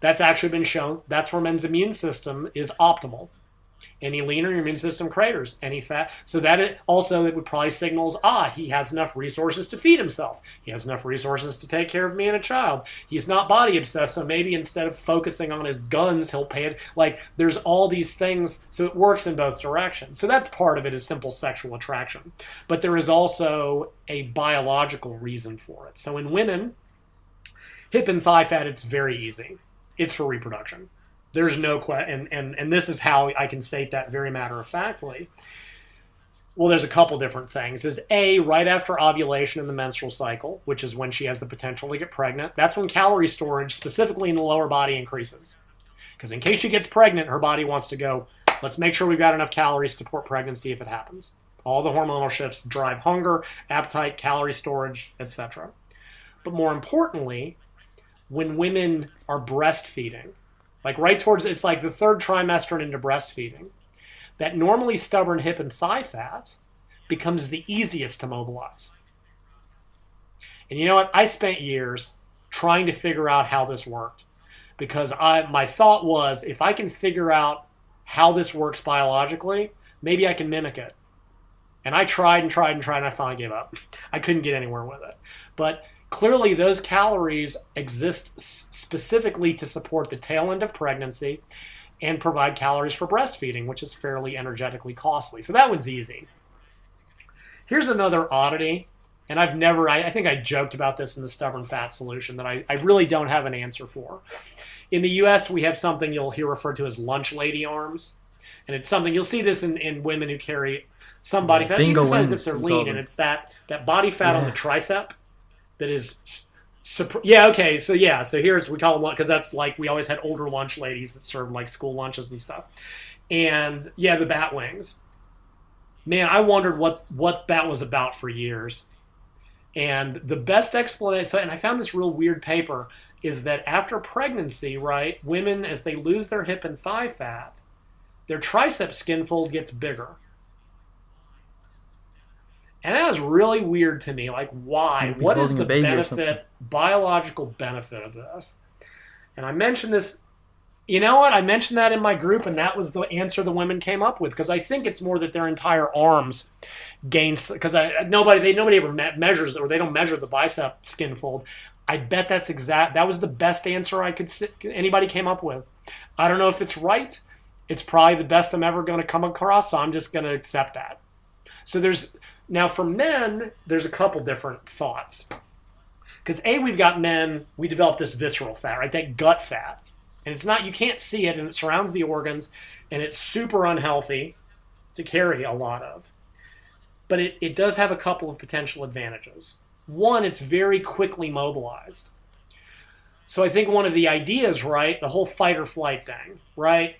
B: That's actually been shown. That's where men's immune system is optimal. Any leaner, your immune system craters. Any fat. So that it would probably signals, he has enough resources to feed himself. He has enough resources to take care of me and a child. He's not body obsessed, so maybe instead of focusing on his guns, he'll pay it. Like, there's all these things, so it works in both directions. So that's part of it, is simple sexual attraction. But there is also a biological reason for it. So in women, hip and thigh fat, it's very easy. It's for reproduction. There's no question, and this is how I can state that very matter-of-factly. Well, there's a couple different things. Is A, right after ovulation in the menstrual cycle, which is when she has the potential to get pregnant, that's when calorie storage, specifically in the lower body, increases. Because in case she gets pregnant, her body wants to go, let's make sure we've got enough calories to support pregnancy if it happens. All the hormonal shifts drive hunger, appetite, calorie storage, etc. But more importantly, when women are breastfeeding, like right towards, it's like the third trimester and into breastfeeding, that normally stubborn hip and thigh fat becomes the easiest to mobilize. And you know what? I spent years trying to figure out how this worked, because my thought was, if I can figure out how this works biologically, maybe I can mimic it. And I tried and I finally gave up. I couldn't get anywhere with it. But clearly, those calories exist specifically to support the tail end of pregnancy and provide calories for breastfeeding, which is fairly energetically costly. So that one's easy. Here's another oddity, and I think I joked about this in the Stubborn Fat Solution, that I really don't have an answer for. In the U.S., we have something you'll hear referred to as lunch lady arms. And it's something, you'll see this in women who carry some body fat. Even says if they're lean, and it's that body fat on the tricep that is, so here we call them, because that's like, we always had older lunch ladies that served like school lunches and stuff. And yeah, the bat wings. Man, I wondered what that was about for years. And the best explanation, and I found this real weird paper, is that after pregnancy, right, women, as they lose their hip and thigh fat, their tricep skin fold gets bigger. And that was really weird to me. Like, why? What is the benefit, biological benefit of this? And I mentioned this, you know what? I mentioned that in my group, and that was the answer the women came up with, because I think it's more that their entire arms gains, because nobody ever measures, or they don't measure the bicep skin fold. I bet that was the best answer anybody came up with. I don't know if it's right. It's probably the best I'm ever going to come across, so I'm just going to accept that. So now for men, there's a couple different thoughts. Because we've got men, we develop this visceral fat, right? That gut fat. And it's not, you can't see it, and it surrounds the organs, and it's super unhealthy to carry a lot of. But it does have a couple of potential advantages. One, it's very quickly mobilized. So I think one of the ideas, right, the whole fight or flight thing, right?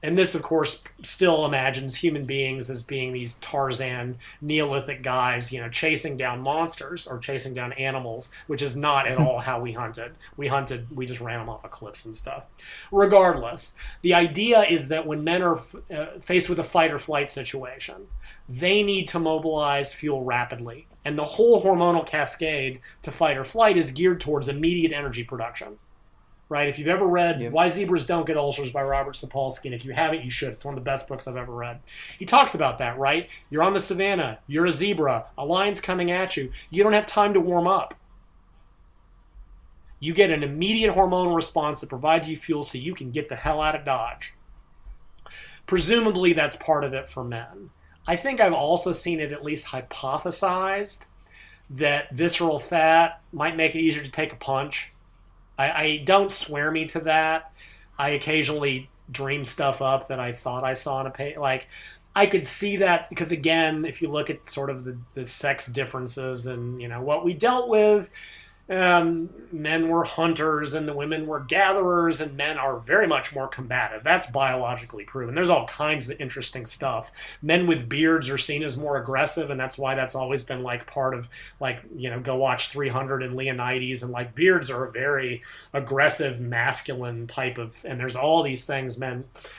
B: And this, of course, still imagines human beings as being these Tarzan Neolithic guys, chasing down monsters or chasing down animals, which is not at all how we hunted. We just ran them off of cliffs and stuff. Regardless, the idea is that when men are faced with a fight or flight situation, they need to mobilize fuel rapidly. And the whole hormonal cascade to fight or flight is geared towards immediate energy production. Right? If you've ever read Why Zebras Don't Get Ulcers by Robert Sapolsky, and if you haven't, you should. It's one of the best books I've ever read. He talks about that, right? You're on the savannah. You're a zebra. A lion's coming at you. You don't have time to warm up. You get an immediate hormonal response that provides you fuel so you can get the hell out of Dodge. Presumably, that's part of it for men. I think I've also seen it at least hypothesized that visceral fat might make it easier to take a punch. I don't swear me to that. I occasionally dream stuff up that I thought I saw on a page. Like, I could see that because, again, if you look at sort of the sex differences and, what we dealt with, men were hunters and the women were gatherers, and men are very much more combative. That's biologically proven. There's all kinds of interesting stuff. Men with beards are seen as more aggressive, and that's why that's always been like part of, like, go watch 300 and Leonidas, and like beards are a very aggressive, masculine type of, and there's all these things,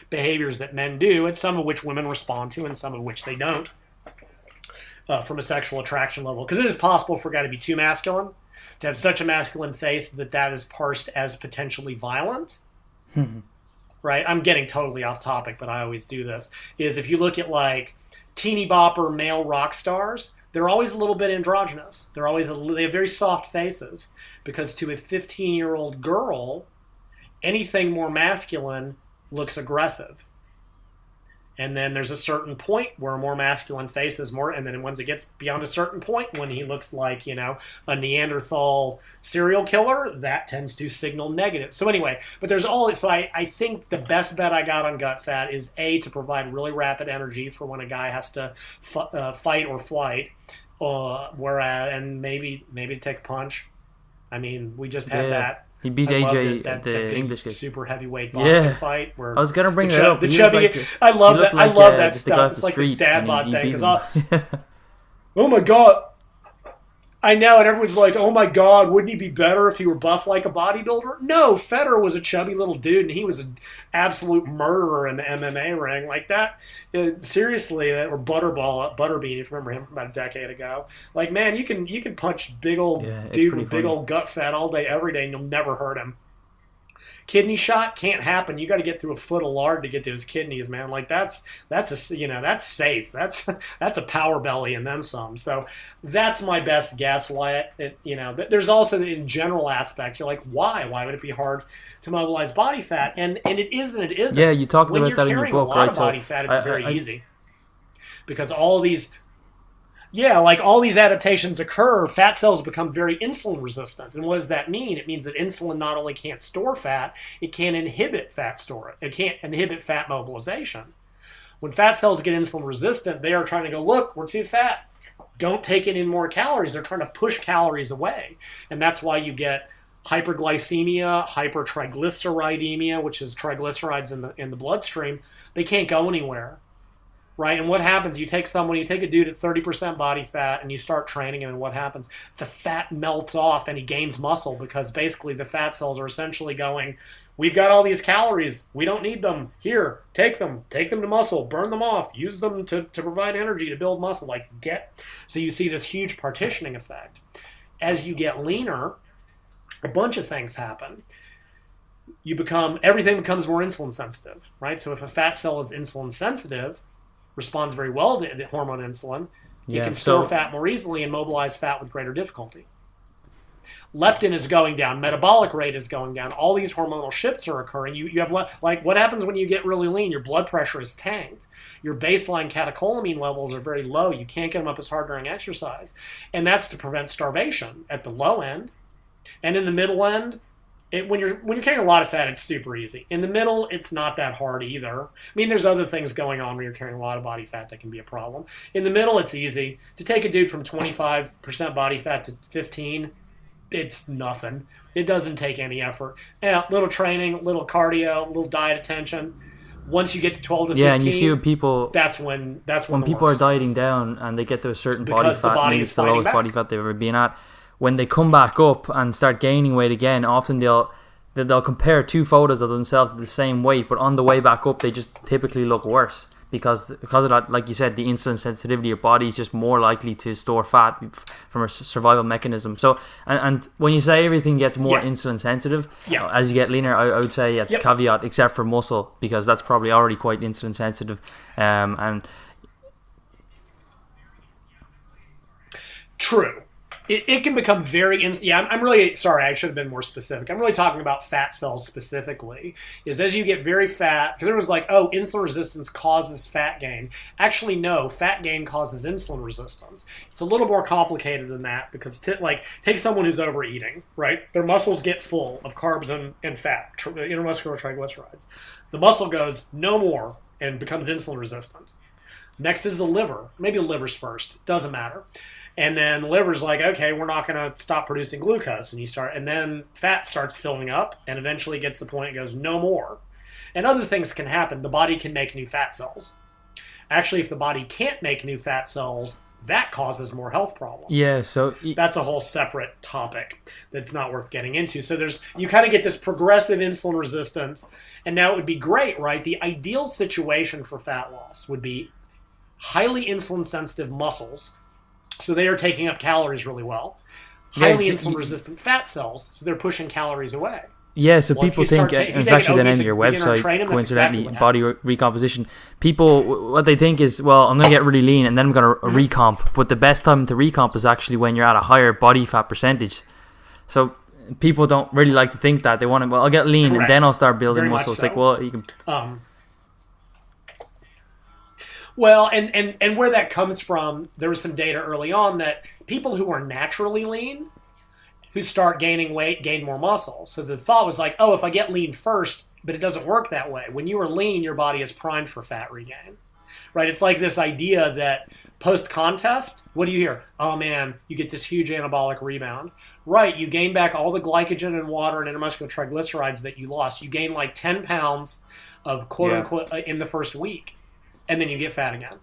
B: behaviors that men do, and some of which women respond to and some of which they don't, from a sexual attraction level. Because it is possible for a guy to be too masculine, to have such a masculine face that is parsed as potentially violent. right? I'm getting totally off topic, but I always do this, is if you look at like teeny bopper male rock stars, they're always a little bit androgynous. They have very soft faces, because to a 15-year-old girl, anything more masculine looks aggressive. And then there's a certain point where a more masculine face is more, and then once it gets beyond a certain point, when he looks like, a Neanderthal serial killer, that tends to signal negative. So anyway, but so I think the best bet I got on gut fat is to provide really rapid energy for when a guy has to fight or flight, and maybe to take a punch. I mean, we just had that.
A: He beat AJ at the English game.
B: Super heavyweight boxing fight. Where
A: I was gonna bring that up.
B: The chubby, I love that. I love that stuff. It's like the dad bod thing. Oh my god! I know, and everyone's like, "Oh my god, wouldn't he be better if he were buff like a bodybuilder?" No, Federer was a chubby little dude, and he was an absolute murderer in the MMA ring. Like that, seriously, or Butterbean, if you remember him from about a decade ago. Like, man, you can punch big old dude with big old gut fat all day, every day, and you'll never hurt him. Kidney shot can't happen. You got to get through a foot of lard to get to his kidneys, man. Like that's safe. That's a power belly and then some. So that's my best guess. Why there's also the in general aspect. You're like, why would it be hard to mobilize body fat? And it isn't.
A: Yeah, you talked about that in your book,
B: right? When you're carrying a lot of body fat, it's very easy, because all these. Yeah, like all these adaptations occur, fat cells become very insulin resistant. And what does that mean? It means that insulin not only can't store fat, it can't inhibit fat storage. It can't inhibit fat mobilization. When fat cells get insulin resistant, they are trying to go, look, we're too fat. Don't take in more calories. They're trying to push calories away. And that's why you get hyperglycemia, hypertriglyceridemia, which is triglycerides in the bloodstream. They can't go anywhere. Right, and what happens? You take a dude at 30% body fat, and you start training him, and what happens? The fat melts off, and he gains muscle, because basically the fat cells are essentially going, we've got all these calories, we don't need them. Here, take them to muscle, burn them off, use them to provide energy to build muscle. So you see this huge partitioning effect. As you get leaner, a bunch of things happen. Everything becomes more insulin sensitive, right? So if a fat cell is insulin sensitive, responds very well to the hormone insulin, it can store fat more easily and mobilize fat with greater difficulty. Leptin is going down, metabolic rate is going down, all these hormonal shifts are occurring. You have, like, what happens when you get really lean? Your blood pressure is tanked. Your baseline catecholamine levels are very low. You can't get them up as hard during exercise. And that's to prevent starvation at the low end. And in the middle end, when you're carrying a lot of fat, it's super easy. In the middle, it's not that hard either. I mean, there's other things going on when you're carrying a lot of body fat that can be a problem. In the middle, it's easy. To take a dude from 25% body fat to 15, it's nothing. It doesn't take any effort. Little training, little cardio, little diet attention. Once you get to 12 to 15,
A: and you see when people
B: that's when
A: people are dieting down and they get to a certain body fat, maybe it's the lowest body fat they've ever been at. When they come back up and start gaining weight again, often they'll compare two photos of themselves at the same weight, but on the way back up, they just typically look worse because of that. Like you said, the insulin sensitivity, your body is just more likely to store fat from a survival mechanism. So, and when you say everything gets more insulin sensitive, as you get leaner, I would say it's caveat, except for muscle, because that's probably already quite insulin sensitive, and
B: true. It can become very I'm really sorry, I should have been more specific. I'm really talking about fat cells specifically. Is as you get very fat, because everyone's like, oh, insulin resistance causes fat gain. Actually, no, fat gain causes insulin resistance. It's a little more complicated than that, because take someone who's overeating, right? Their muscles get full of carbs and fat, intermuscular triglycerides. The muscle goes, no more, and becomes insulin resistant. Next is the liver. Maybe the liver's first. Doesn't matter. And then the liver's like, okay, we're not going to stop producing glucose. And then fat starts filling up and eventually gets to the point it goes, no more. And other things can happen. The body can make new fat cells. Actually, if the body can't make new fat cells, that causes more health problems.
A: Yeah, so
B: that's a whole separate topic that's not worth getting into. So you kind of get this progressive insulin resistance. And now it would be great, right? The ideal situation for fat loss would be highly insulin sensitive muscles. So they are taking up calories really well. Highly insulin-resistant fat cells, so they're pushing calories away.
A: Yeah, so
B: Well,
A: people think, and it's actually the name of your website, coincidentally, body recomposition. People, what they think is, well, I'm going to get really lean and then I'm going to recomp. But the best time to recomp is actually when you're at a higher body fat percentage. So people don't really like to think that. They want to, well, I'll get lean and then I'll start building muscle. It's like, well, you can...
B: Well, and where that comes from, there was some data early on that people who are naturally lean, who start gaining weight, gain more muscle. So the thought was like, oh, if I get lean first, but it doesn't work that way. When you are lean, your body is primed for fat regain, right? It's like this idea that post-contest, what do you hear? Oh man, you get this huge anabolic rebound. Right, you gain back all the glycogen and water and intermuscular triglycerides that you lost. You gain like 10 pounds of quote-unquote in the first week, and then you get fat again.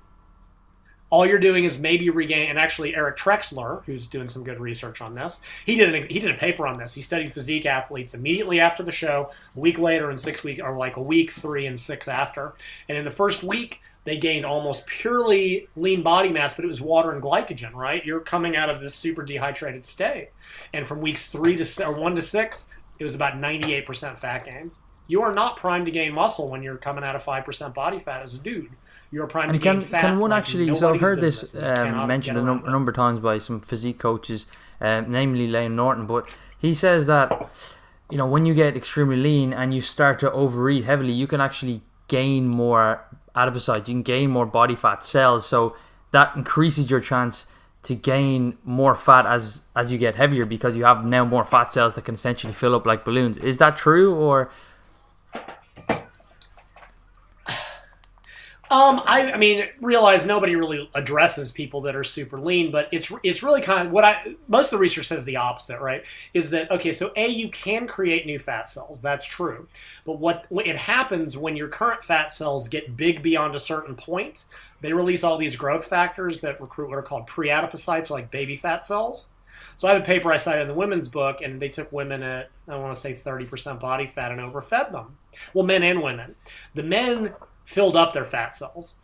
B: All you're doing is maybe regain, and actually Eric Trexler, who's doing some good research on this, he did a paper on this. He studied physique athletes immediately after the show, a week later and 6 weeks, or like a week 3 and 6 after. And in the first week, they gained almost purely lean body mass, but it was water and glycogen, right? You're coming out of this super dehydrated state. And from weeks 1 to 6, it was about 98% fat gain. You are not primed to gain muscle when you're coming out of 5% body fat as a dude. You're primed to gain fat.
A: Can one
B: like
A: actually? So I've heard this mentioned a number of times by some physique coaches, namely Lane Norton. But he says that when you get extremely lean and you start to overeat heavily, you can actually gain more adipocytes. You can gain more body fat cells. So that increases your chance to gain more fat as you get heavier because you have now more fat cells that can essentially fill up like balloons. Is that true or?
B: I mean, realize nobody really addresses people that are super lean, but it's really kind of most of the research says the opposite, right? Is that, okay, so you can create new fat cells. That's true. But what it happens when your current fat cells get big beyond a certain point, they release all these growth factors that recruit what are called pre-adipocytes, or like baby fat cells. So I have a paper I cited in the women's book, and they took women at, I want to say 30% body fat and overfed them. Well, men and women. The men filled up their fat cells.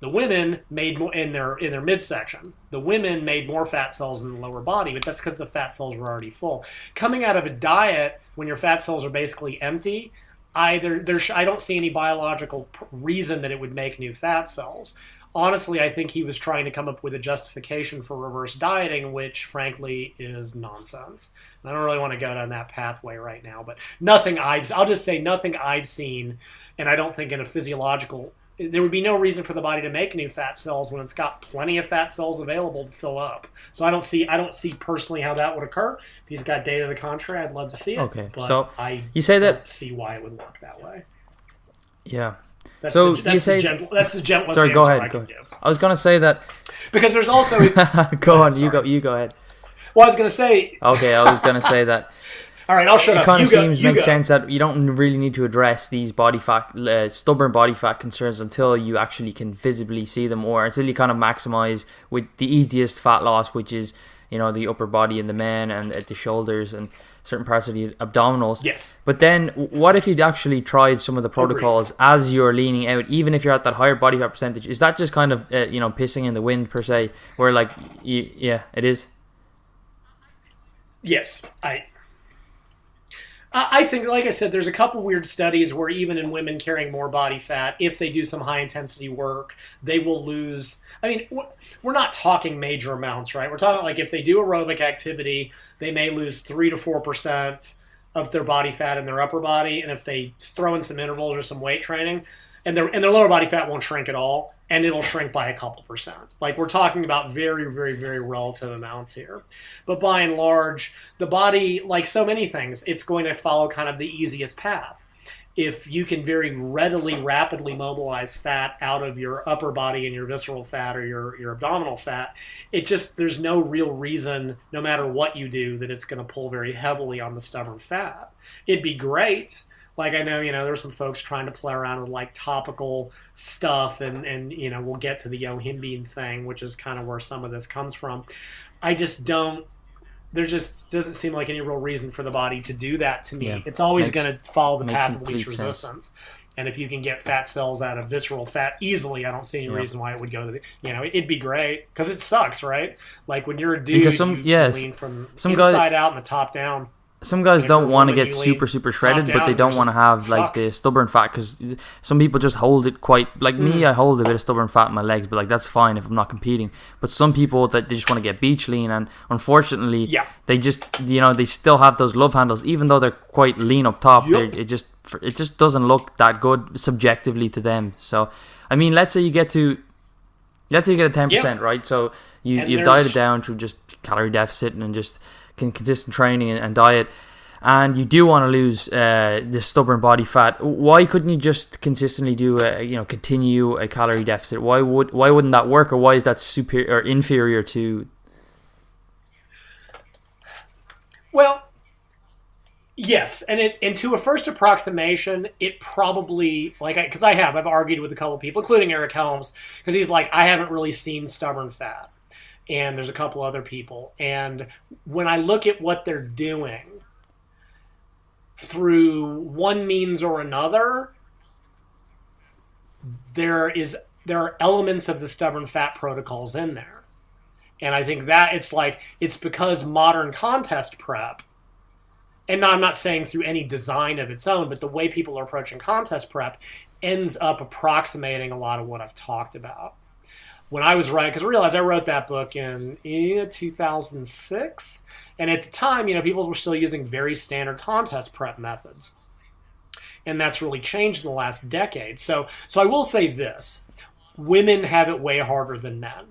B: The women made more in their midsection. The women made more fat cells in the lower body, but that's because the fat cells were already full. Coming out of a diet when your fat cells are basically empty, I don't see any biological reason that it would make new fat cells. Honestly, I think he was trying to come up with a justification for reverse dieting, which frankly is nonsense. I don't really want to go down that pathway right now, but I'll just say nothing I've seen, and I don't think in a physiological, there would be no reason for the body to make new fat cells when it's got plenty of fat cells available to fill up. So I don't see personally how that would occur. If he's got data to the contrary, I'd love to see it. Okay, but so you say that don't see why it would work that way.
A: Yeah.
B: That's the gentlest
A: sorry,
B: answer
A: I
B: can give.
A: I was going to say that
B: because there's also
A: go on. You go ahead.
B: Well, I was going to say.
A: Okay, I was going to say that.
B: All right, I'll shut up.
A: It kind of makes sense that you don't really need to address these body fat, stubborn body fat concerns until you actually can visibly see them, or until you kind of maximize with the easiest fat loss, which is the upper body in the men and at the shoulders and certain parts of the abdominals.
B: Yes.
A: But then, what if you'd actually tried some of the protocols as you're leaning out, even if you're at that higher body fat percentage? Is that just kind of pissing in the wind per se? Where yeah, it is.
B: Yes, I think, like I said, there's a couple weird studies where even in women carrying more body fat, if they do some high-intensity work, they will lose. I mean, we're not talking major amounts, right? We're talking like if they do aerobic activity, they may lose 3 to 4% of their body fat in their upper body, and if they throw in some intervals or some weight training, and their lower body fat won't shrink at all, and it'll shrink by a couple percent. Like, we're talking about very, very, very relative amounts here. But by and large, the body, like so many things, it's going to follow kind of the easiest path. If you can very readily, rapidly mobilize fat out of your upper body and your visceral fat or your abdominal fat, there's no real reason, no matter what you do, that it's going to pull very heavily on the stubborn fat. It'd be great. Like, I know, there were some folks trying to play around with, like, topical stuff, and we'll get to the yohimbine thing, which is kind of where some of this comes from. I just don't, there just doesn't seem like any real reason for the body to do that to me. Yeah. It's always going to follow the path of least resistance. And if you can get fat cells out of visceral fat easily, I don't see any reason why it would go to the, it'd be great, because it sucks, right? Like, when you're a dude, you lean from inside out and the top down.
A: some guys
B: And if you're
A: don't
B: a
A: want to
B: woman,
A: get
B: you
A: super
B: lean
A: shredded,
B: top
A: but they
B: down,
A: don't
B: it
A: want to
B: just
A: have like the
B: sucks.
A: stubborn fat, because some people just hold it quite, like me, I hold a bit of stubborn fat in my legs, but like that's fine if I'm not competing. But some people that they just want to get beach lean, and unfortunately
B: Yeah.
A: they just, they still have those love handles even though they're quite lean up top.
B: Yep.
A: It just doesn't look that good subjectively to them. So I mean, let's say you get a 10%, right? So you've dieted down through just calorie deficit and just consistent training and diet, and you do want to lose this stubborn body fat. Why couldn't you just consistently continue a calorie deficit? Why wouldn't that work, or why is that superior or inferior to?
B: Well, yes, and to a first approximation, it probably, because I've argued with a couple of people, including Eric Helms, because he's like, I haven't really seen stubborn fat, and there's a couple other people, and when I look at what they're doing through one means or another, there are elements of the stubborn fat protocols in there, and I think that it's because modern contest prep. And I'm not saying through any design of its own, but the way people are approaching contest prep ends up approximating a lot of what I've talked about. When I was writing, because I realized I wrote that book in 2006, and at the time, people were still using very standard contest prep methods. And that's really changed in the last decade. So I will say this. Women have it way harder than men,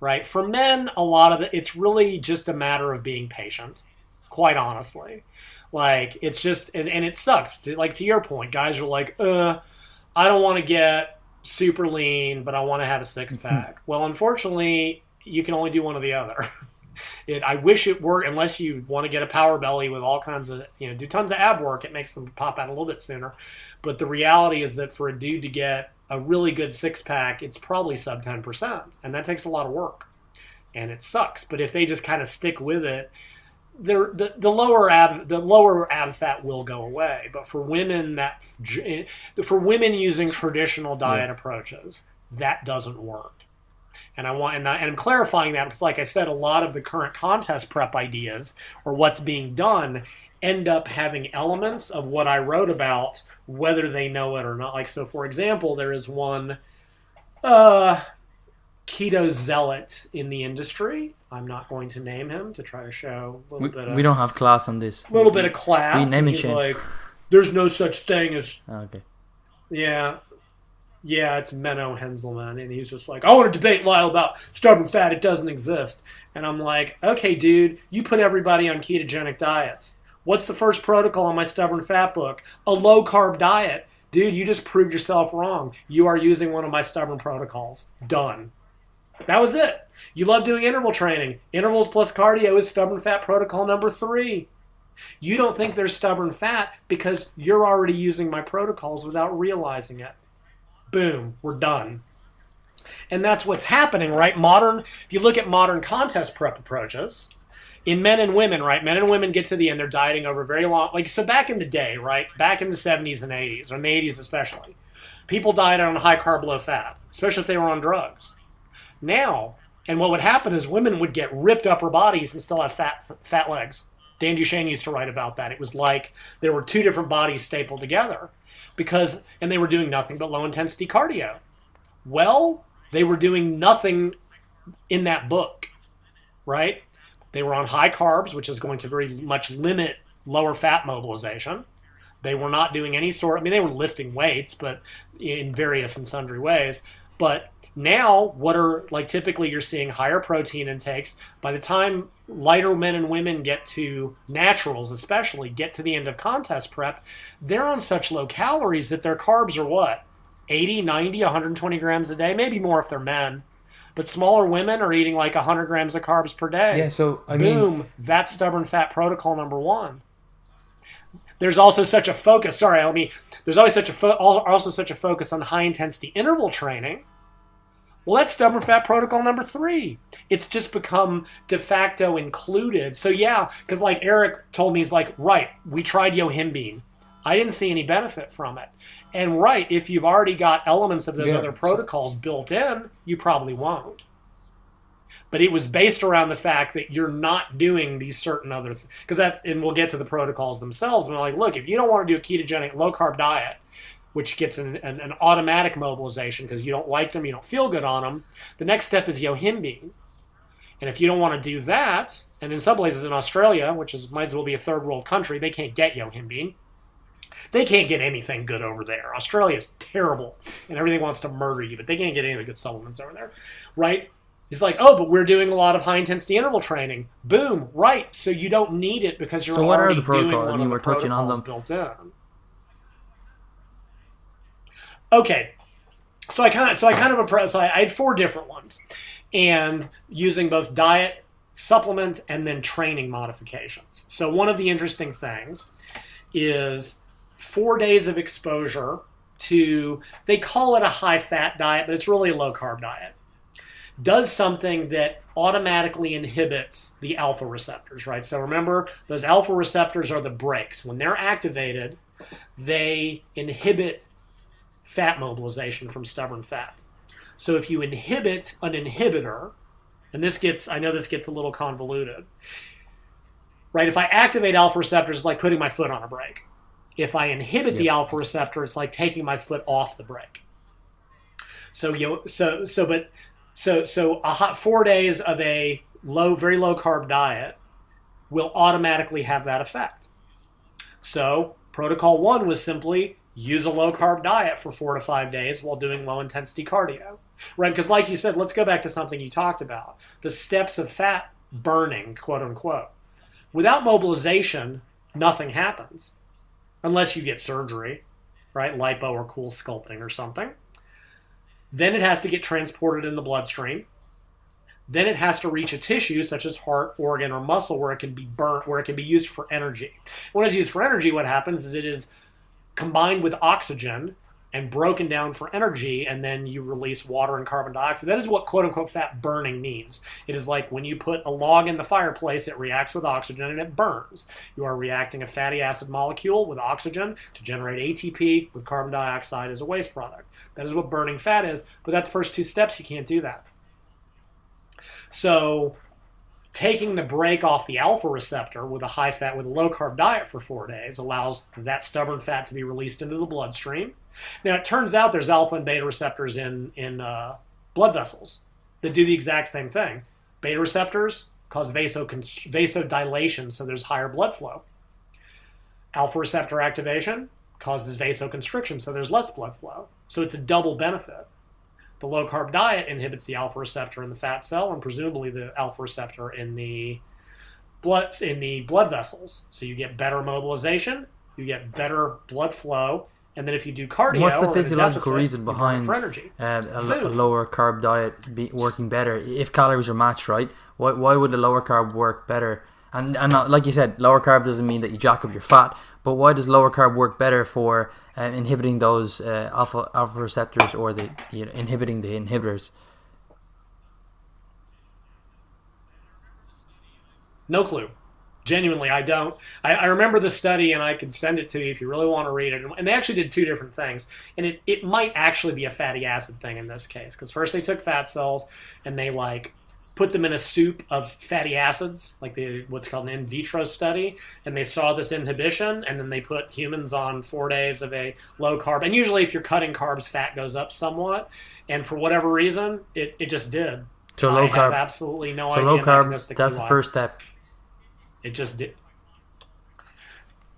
B: right? For men, a lot of it's really just a matter of being patient, quite honestly. Like, it's just, and it sucks. To your point, guys are like, I don't want to get super lean, but I want to have a six-pack. Well, unfortunately, you can only do one or the other. I wish it worked, unless you want to get a power belly with all kinds of, do tons of ab work. It makes them pop out a little bit sooner. But the reality is that for a dude to get a really good six-pack, it's probably sub 10%. And that takes a lot of work. And it sucks. But if they just kind of stick with it, the lower ab fat will go away, but for women using traditional diet approaches, that doesn't work. And I'm clarifying that because, like I said, a lot of the current contest prep ideas or what's being done end up having elements of what I wrote about, whether they know it or not. Like, so for example, there is one keto zealot in the industry. I'm not going to name him to try to show a little bit of...
A: We don't have class on this.
B: A little bit of class.
A: We name
B: and he's like, there's no such thing as...
A: Oh, okay.
B: Yeah, it's Menno Henselman. And he's just like, I want to debate Lyle about stubborn fat. It doesn't exist. And I'm like, okay, dude, you put everybody on ketogenic diets. What's the first protocol on my stubborn fat book? A low-carb diet. Dude, you just proved yourself wrong. You are using one of my stubborn protocols. Done. That was it. You love doing interval training. Intervals plus cardio is stubborn fat protocol number 3. You don't think there's stubborn fat because you're already using my protocols without realizing it. Boom, we're done. And that's what's happening, right? If you look at modern contest prep approaches, in men and women, right? Men and women get to the end, they're dieting over very long. So back in the day, right? Back in the 70s and 80s, or in the 80s especially, people dieted on high carb, low fat, especially if they were on drugs. Now, and what would happen is women would get ripped upper bodies and still have fat legs. Dan Duchesne used to write about that. It was like there were two different bodies stapled together and they were doing nothing but low intensity cardio. Well, they were doing nothing in that book, right? They were on high carbs, which is going to very much limit lower fat mobilization. They were not doing any they were lifting weights, but in various and sundry ways. But now, typically you're seeing higher protein intakes. By the time lighter men and women get to naturals, especially, get to the end of contest prep, they're on such low calories that their carbs are what? 80, 90, 120 grams a day? Maybe more if they're men. But smaller women are eating like 100 grams of carbs per day.
A: Yeah, so,
B: Boom, that's stubborn fat protocol number 1. There's also such a focus, there's always also such a focus on high-intensity interval training. Well, that's stubborn fat protocol number 3. It's just become de facto included. So yeah, because like Eric told me, he's like, right, we tried Yohimbine. I didn't see any benefit from it. And right, if you've already got elements of those other protocols built in, you probably won't. But it was based around the fact that you're not doing these certain other things. Because and we'll get to the protocols themselves. And we're like, look, if you don't want to do a ketogenic low-carb diet, which gets an automatic mobilization because you don't like them, you don't feel good on them, the next step is yohimbine. And if you don't want to do that, and in some places in Australia, might as well be a third world country, they can't get yohimbine. They can't get anything good over there. Australia's terrible, and everything wants to murder you, but they can't get any of the good supplements over there, right? It's like, oh, but we're doing a lot of high-intensity interval training. Boom, right. So you don't need it because you're already doing one of the protocols built in. Okay, so I had 4 different ones, and using both diet, supplement, and then training modifications. So one of the interesting things is 4 days of exposure to, they call it a high-fat diet, but it's really a low-carb diet. Does something that automatically inhibits the alpha receptors, right? So remember, those alpha receptors are the brakes. When they're activated, they inhibit fat mobilization from stubborn fat. So if you inhibit an inhibitor, and I know this gets a little convoluted, right? If I activate alpha receptors, it's like putting my foot on a brake. If I inhibit the alpha receptor, it's like taking my foot off the brake. So a hot 4 days of a very low carb diet will automatically have that effect. So protocol 1 was simply use a low carb diet for 4 to 5 days while doing low intensity cardio, right? Because like you said, let's go back to something you talked about, the steps of fat burning, quote unquote. Without mobilization, nothing happens unless you get surgery, right? Lipo or cool sculpting or something. Then it has to get transported in the bloodstream. Then it has to reach a tissue such as heart, organ, or muscle where it can be burnt, where it can be used for energy. When it's used for energy, what happens is it is combined with oxygen and broken down for energy, and then you release water and carbon dioxide. That is what quote-unquote fat burning means. It is like when you put a log in the fireplace, it reacts with oxygen and it burns. You are reacting a fatty acid molecule with oxygen to generate ATP with carbon dioxide as a waste product. That is what burning fat is, but that's the first 2 steps. You can't do that. So taking the brake off the alpha receptor with a high-fat, with a low-carb diet for 4 days allows that stubborn fat to be released into the bloodstream. Now, it turns out there's alpha and beta receptors in blood vessels that do the exact same thing. Beta receptors cause vasodilation, so there's higher blood flow. Alpha receptor activation causes vasoconstriction, so there's less blood flow. So it's a double benefit. The low-carb diet inhibits the alpha receptor in the fat cell and presumably the alpha receptor in the blood vessels. So you get better mobilization, you get better blood flow, and then if you do cardio,
C: what's the
B: or
C: physiological
B: deficit,
C: reason behind a lower carb diet working better? If calories are matched, right? Why would a lower carb work better? And not, like you said, lower carb doesn't mean that you jack up your fat, but why does lower carb work better for inhibiting those alpha receptors, or inhibiting the inhibitors?
B: No clue. Genuinely, I don't. I remember the study, and I could send it to you if you really want to read it. And they actually did 2 different things. And it might actually be a fatty acid thing in this case. Because first they took fat cells, and they put them in a soup of fatty acids, like what's called an in vitro study, and they saw this inhibition, and then they put humans on 4 days of a low carb. And usually if you're cutting carbs, fat goes up somewhat. And for whatever reason, it just did.
C: So low carb.
B: I have absolutely no idea.
C: So low carb, that's the first step.
B: It just did.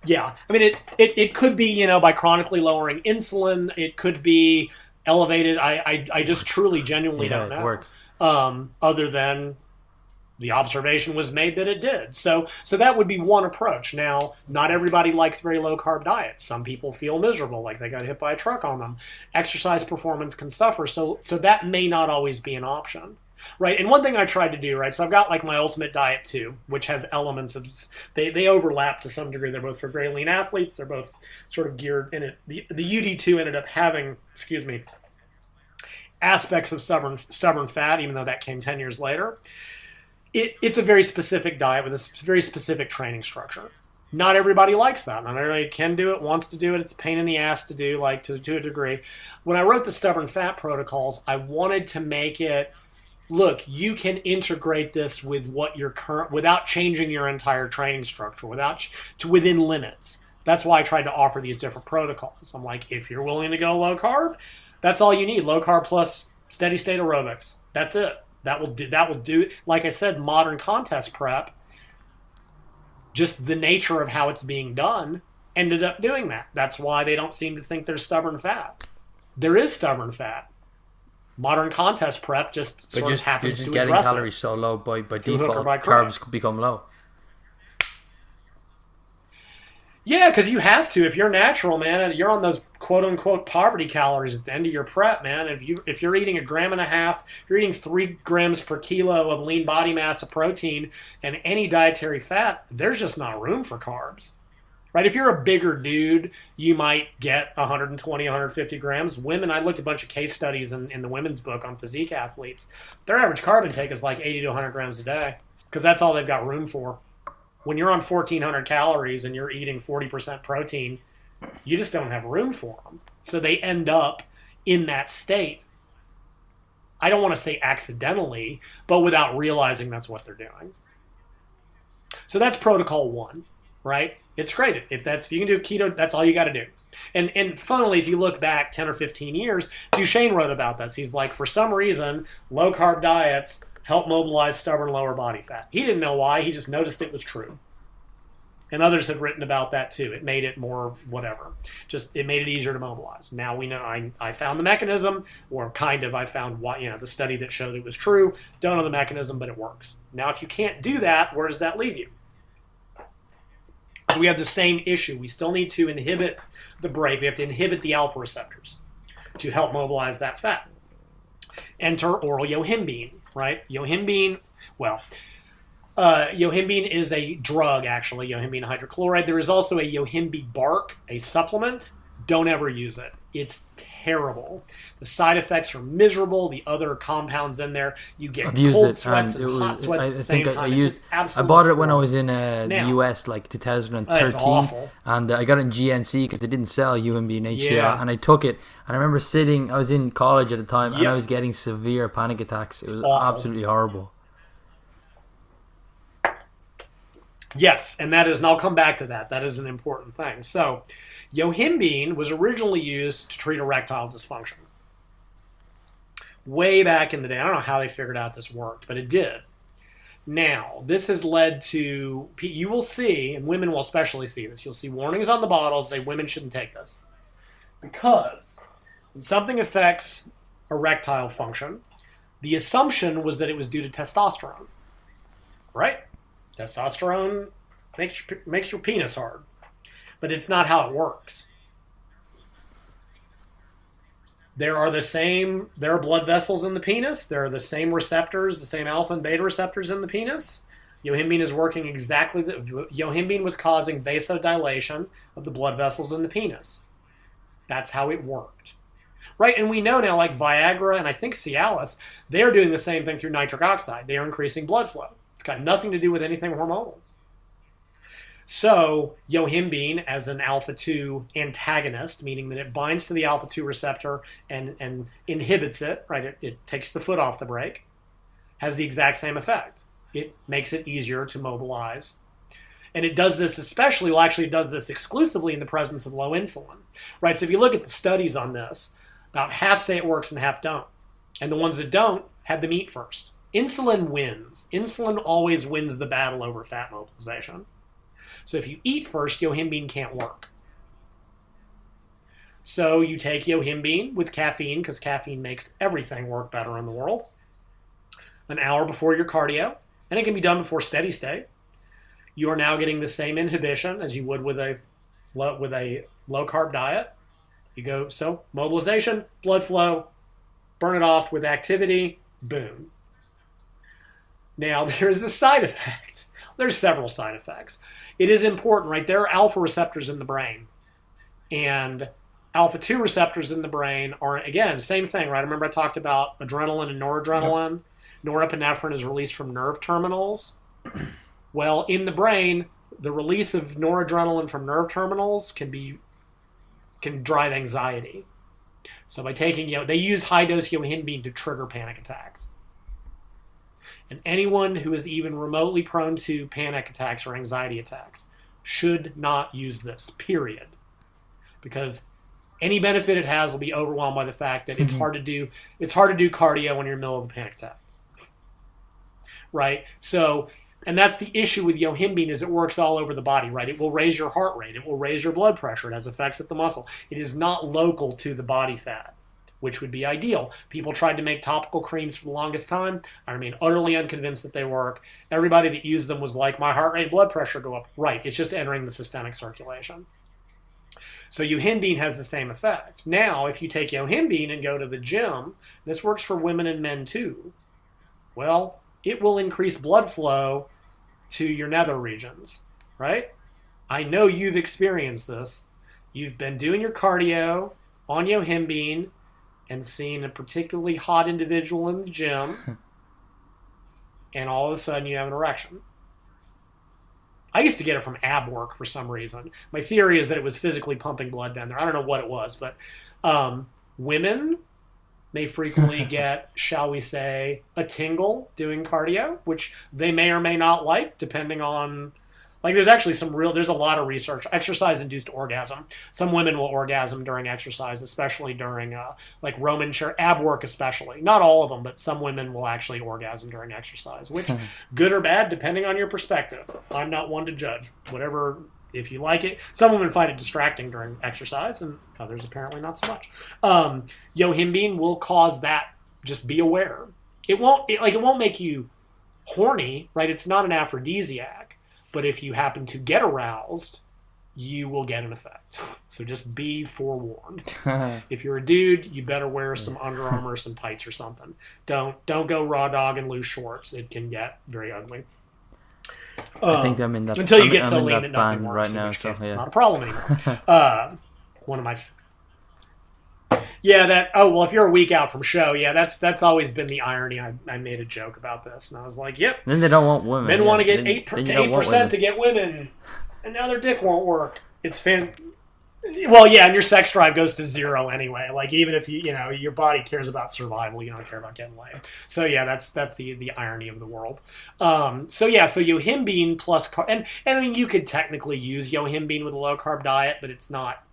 B: Yeah. I mean, it could be, by chronically lowering insulin. It could be elevated. I just truly, genuinely don't know.
C: It works.
B: Other than the observation was made that it did. So that would be one approach. Now, not everybody likes very low carb diets. Some people feel miserable, like they got hit by a truck on them. Exercise performance can suffer. So that may not always be an option. Right, and one thing I tried to do, right, so I've got my Ultimate Diet 2, which has elements of, they overlap to some degree. They're both for very lean athletes. They're both sort of geared in it. The UD2 ended up having, aspects of stubborn fat, even though that came 10 years later. It's a very specific diet with a very specific training structure. Not everybody likes that. Not everybody can do it, wants to do it. It's a pain in the ass to do, to a degree. When I wrote the stubborn fat protocols, I wanted to make it look, you can integrate this with what your current, without changing your entire training structure, to within limits. That's why I tried to offer these different protocols. I'm like, if you're willing to go low carb, that's all you need. Low carb plus steady state aerobics. That's it. That will do. Like I said, modern contest prep, just the nature of how it's being done, ended up doing that. That's why they don't seem to think there's stubborn fat. There is stubborn fat. Modern contest prep just sort of happens to address it.
C: You're just getting calories so low by default, carbs become low.
B: Yeah, because you have to. If you're natural, man, you're on those quote-unquote poverty calories at the end of your prep, man. If you're eating 1.5 grams, you're eating 3 grams per kilo of lean body mass of protein and any dietary fat, there's just not room for carbs. Right? If you're a bigger dude, you might get 120, 150 grams. Women, I looked at a bunch of case studies in the women's book on physique athletes. Their average carb intake is like 80 to 100 grams a day because that's all they've got room for. When you're on 1,400 calories and you're eating 40% protein, you just don't have room for them. So they end up in that state. I don't want to say accidentally, but without realizing that's what they're doing. So that's protocol 1, right? It's great. If you can do keto, that's all you got to do. And funnily, if you look back 10 or 15 years, Duchesne wrote about this. He's like, for some reason, low-carb diets help mobilize stubborn lower body fat. He didn't know why. He just noticed it was true. And others had written about that too. It made it more whatever. Just it made it easier to mobilize. Now we know I found the mechanism, or kind of I found the study that showed it was true. Don't know the mechanism, but it works. Now if you can't do that, where does that leave you? So we have the same issue. We still need to inhibit the brake. We have to inhibit the alpha receptors to help mobilize that fat. Enter oral yohimbine, right? Yohimbine is a drug, actually, yohimbine hydrochloride. There is also a yohimbi bark, a supplement. Don't ever use it. It's terrible. The side effects are miserable. The other compounds in there, you get cold sweats and hot sweats at the same time.
C: I bought it when I was in the US, like 2013.
B: It's awful.
C: And I got it in GNC because they didn't sell yohimbine HCl. And I took it. And I remember I was in college at the time, and I was getting severe panic attacks. It was absolutely horrible.
B: Yes, and I'll come back to that. That is an important thing. So, yohimbine was originally used to treat erectile dysfunction. Way back in the day. I don't know how they figured out this worked, but it did. Now, this has led to, you will see, and women will especially see this, you'll see warnings on the bottles that women shouldn't take this. Because when something affects erectile function, the assumption was that it was due to testosterone. Right? Testosterone makes your penis hard. But it's not how it works. There are blood vessels in the penis. There are the same receptors, the same alpha and beta receptors in the penis. Yohimbine is working exactly. Yohimbine was causing vasodilation of the blood vessels in the penis. That's how it worked. Right, and we know now, like Viagra and I think Cialis, they're doing the same thing through nitric oxide. They are increasing blood flow. It's got nothing to do with anything hormonal. So, yohimbine as an alpha-2 antagonist, meaning that it binds to the alpha-2 receptor and inhibits it, right? It takes the foot off the brake, has the exact same effect. It makes it easier to mobilize. And it does this it does this exclusively in the presence of low insulin, right? So if you look at the studies on this, about half say it works and half don't. And the ones that don't had them eat first. Insulin wins. Insulin always wins the battle over fat mobilization. So if you eat first, yohimbine can't work. So you take yohimbine with caffeine, because caffeine makes everything work better in the world, an hour before your cardio, and it can be done before steady state. You are now getting the same inhibition as you would with a low-carb diet. You go, so mobilization, blood flow, burn it off with activity, boom. Now, there's a side effect. There's several side effects. It is important, right? There are alpha receptors in the brain. And alpha-2 receptors in the brain are, again, same thing, right? Remember I talked about adrenaline and noradrenaline? Yep. Norepinephrine is released from nerve terminals. Well, in the brain, the release of noradrenaline from nerve terminals can drive anxiety. So by taking, they use high-dose yohimbine to trigger panic attacks. And anyone who is even remotely prone to panic attacks or anxiety attacks should not use this, period. Because any benefit it has will be overwhelmed by the fact that it's hard to do cardio when you're in the middle of a panic attack. Right? So, and that's the issue with yohimbine, is it works all over the body, right? It will raise your heart rate. It will raise your blood pressure. It has effects at the muscle. It is not local to the body fat, which would be ideal. People tried to make topical creams for the longest time. I remain utterly unconvinced that they work. Everybody that used them was like, my heart rate, blood pressure go up. Right, it's just entering the systemic circulation. So yohimbine has the same effect. Now, if you take yohimbine and go to the gym, this works for women and men too. Well, it will increase blood flow to your nether regions, right? I know you've experienced this. You've been doing your cardio on yohimbine and seen a particularly hot individual in the gym, and all of a sudden you have an erection. I used to get it from ab work for some reason. My theory is that it was physically pumping blood down there. I don't know what it was, but women may frequently get, shall we say, a tingle doing cardio, which they may or may not like, depending on, like, there's actually there's a lot of research. Exercise-induced orgasm. Some women will orgasm during exercise, especially during, like, Roman chair, ab work especially. Not all of them, but some women will actually orgasm during exercise, which, good or bad, depending on your perspective. I'm not one to judge. Whatever, if you like it. Some women find it distracting during exercise, and others apparently not so much. Yohimbine will cause that. Just be aware. It won't make you horny, right? It's not an aphrodisiac. But if you happen to get aroused, you will get an effect. So just be forewarned. If you're a dude, you better wear some Under Armour, some tights or something. Don't go raw dog and loose shorts. It can get very ugly.
C: I think I'm in that.
B: Until you get so lean that nothing works.
C: Right now,
B: so
C: yeah.
B: It's not a problem anymore. One of my. If you're a week out from show, that's always been the irony. I made a joke about this, and I was like, yep.
C: Then they don't want women.
B: Men want to get 8% to get women, and now their dick won't work. It's Well, yeah, and your sex drive goes to zero anyway. Like, even if your body cares about survival, you don't care about getting laid. So yeah, that's the irony of the world. So yohimbine plus and I mean, you could technically use yohimbine with a low carb diet, but it's not.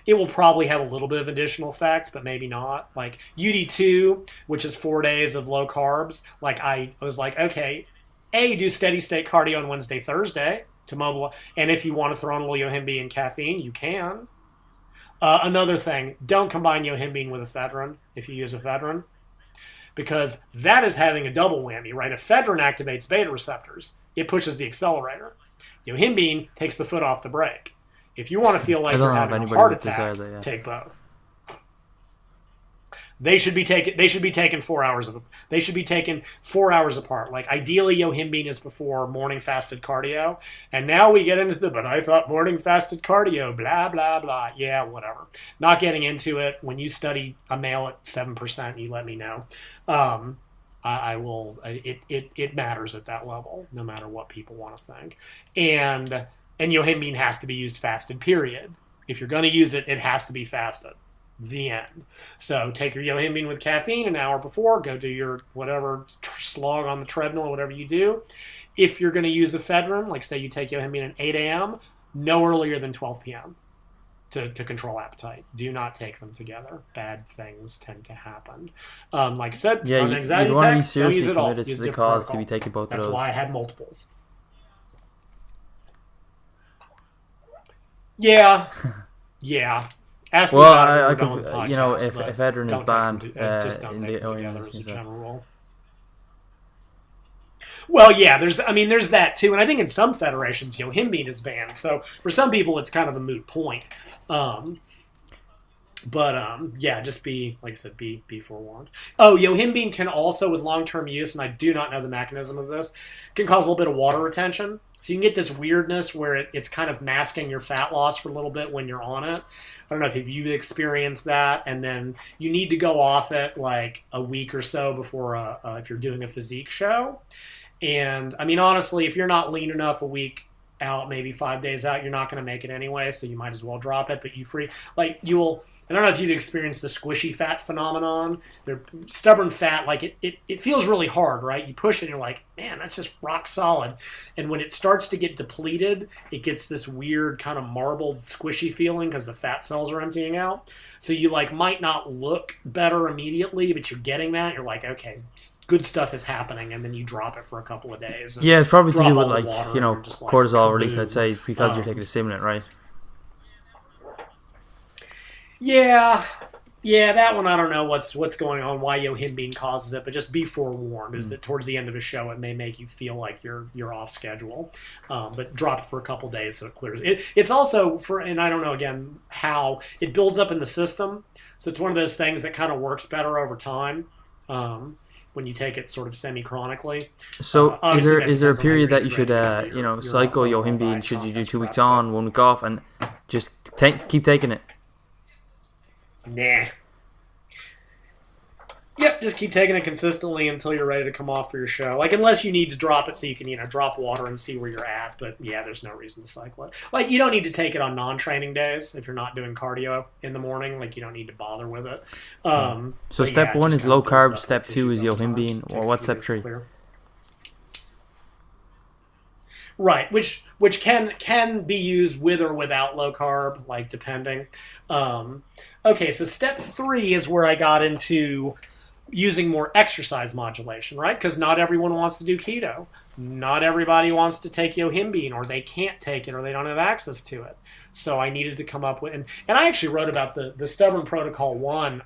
B: It will probably have a little bit of additional effect, but maybe not. Like UD2, which is 4 days of low carbs. Like I was like, okay, do steady state cardio on Wednesday, Thursday to mobilize. And if you want to throw in a little yohimbine and caffeine, you can. Another thing, don't combine yohimbine with ephedrine if you use ephedrine, because that is having a double whammy, right? Ephedrine activates beta receptors. It pushes the accelerator. Yohimbine takes the foot off the brake. If you want to feel like you're having a heart attack, take both. They should be taken 4 hours They should be taken 4 hours apart. Like ideally, yohimbine is before morning fasted cardio, and now we get into but I thought morning fasted cardio, blah blah blah. Yeah, whatever. Not getting into it. When you study a male at 7%, you let me know. I will. It matters at that level, no matter what people want to think. And yohimbine has to be used fasted, period. If you're going to use it, it has to be fasted. The end. So take your yohimbine with caffeine an hour before. Go do your whatever slog on the treadmill or whatever you do. If you're going to use ephedrine, like say you take yohimbine at 8 a.m., no earlier than 12 p.m. to control appetite. Do not take them together. Bad things tend to happen. Like I said, on anxiety attacks, don't use it all. Use
C: the cause to be taking both
B: That's
C: of those.
B: why I had multiples. Yeah. Ask me about it on podcast,
C: if ephedrine is banned
B: just don't
C: in
B: take
C: the
B: them together as a
C: OMS,
B: general rule. Well, yeah, there's that too, and I think in some federations yohimbine is banned. So for some people, it's kind of a moot point. Just be, like I said, be forewarned. Oh, yohimbine can also, with long-term use, and I do not know the mechanism of this, can cause a little bit of water retention. So you can get this weirdness where it's kind of masking your fat loss for a little bit when you're on it. I don't know if you've experienced that, and then you need to go off it like a week or so before if you're doing a physique show. And I mean, honestly, if you're not lean enough a week out, maybe 5 days out, you're not going to make it anyway, so you might as well drop it. But I don't know if you've experienced the squishy fat phenomenon. They're stubborn fat, like it feels really hard, right? You push it and you're like, man, that's just rock solid. And when it starts to get depleted, it gets this weird kind of marbled, squishy feeling because the fat cells are emptying out. So you like might not look better immediately, but you're getting that. You're like, okay, good stuff is happening, and then you drop it for a couple of days.
C: Yeah, it's probably to do with like,
B: water,
C: you know,
B: just like,
C: cortisol
B: kaboom.
C: release, I'd say, because you're taking a stimulant, right?
B: Yeah, that one I don't know what's going on, why yohimbine causes it, but just be forewarned is that towards the end of a show it may make you feel like you're off schedule, but drop it for a couple days so it clears. It's also and I don't know again how it builds up in the system, so it's one of those things that kind of works better over time when you take it sort of semi-chronically.
C: So is there a period that you should cycle yohimbine? Should you do 2 weeks on, 1 week off, and just keep taking it?
B: Nah. Yep, just keep taking it consistently until you're ready to come off for your show. Like, unless you need to drop it so you can, drop water and see where you're at. But, yeah, there's no reason to cycle it. Like, you don't need to take it on non-training days if you're not doing cardio in the morning. Like, you don't need to bother with it.
C: So step 1 is low carb, step 2 is yohimbine, or what's step 3?
B: Right, which can be used with or without low carb, like, depending. Okay, so step 3 is where I got into using more exercise modulation, right? Because not everyone wants to do keto. Not everybody wants to take yohimbine, or they can't take it, or they don't have access to it. So I needed to come up with, and I actually wrote about the Stubborn Protocol 1,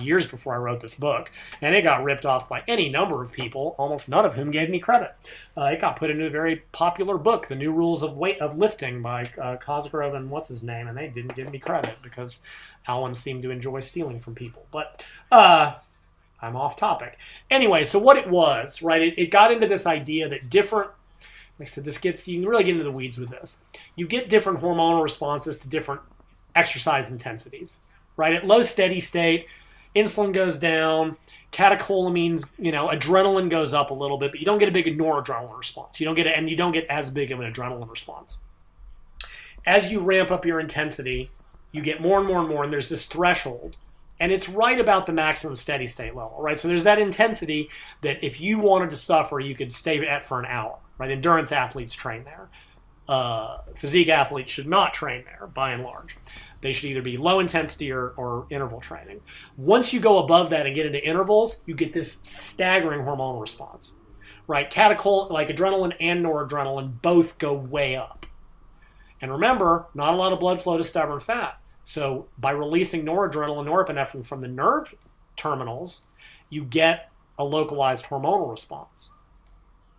B: years before I wrote this book, and it got ripped off by any number of people, almost none of whom gave me credit. It got put into a very popular book, The New Rules of Lifting by Cosgrove and what's his name, and they didn't give me credit because Alan seemed to enjoy stealing from people. But I'm off topic. Anyway, so what it was, right, it got into this idea that different, like I said, you can really get into the weeds with this. You get different hormonal responses to different exercise intensities, right? At low steady state, insulin goes down, catecholamines, adrenaline goes up a little bit, but you don't get a big noradrenaline response. You don't get as big of an adrenaline response. As you ramp up your intensity, you get more and more and more, and there's this threshold. And it's right about the maximum steady state level, right? So there's that intensity that if you wanted to suffer, you could stay at for an hour, right? Endurance athletes train there. Physique athletes should not train there, by and large. They should either be low intensity or interval training. Once you go above that and get into intervals, you get this staggering hormonal response, right? Like adrenaline and noradrenaline both go way up. And remember, not a lot of blood flow to stubborn fat. So by releasing noradrenaline and norepinephrine from the nerve terminals, you get a localized hormonal response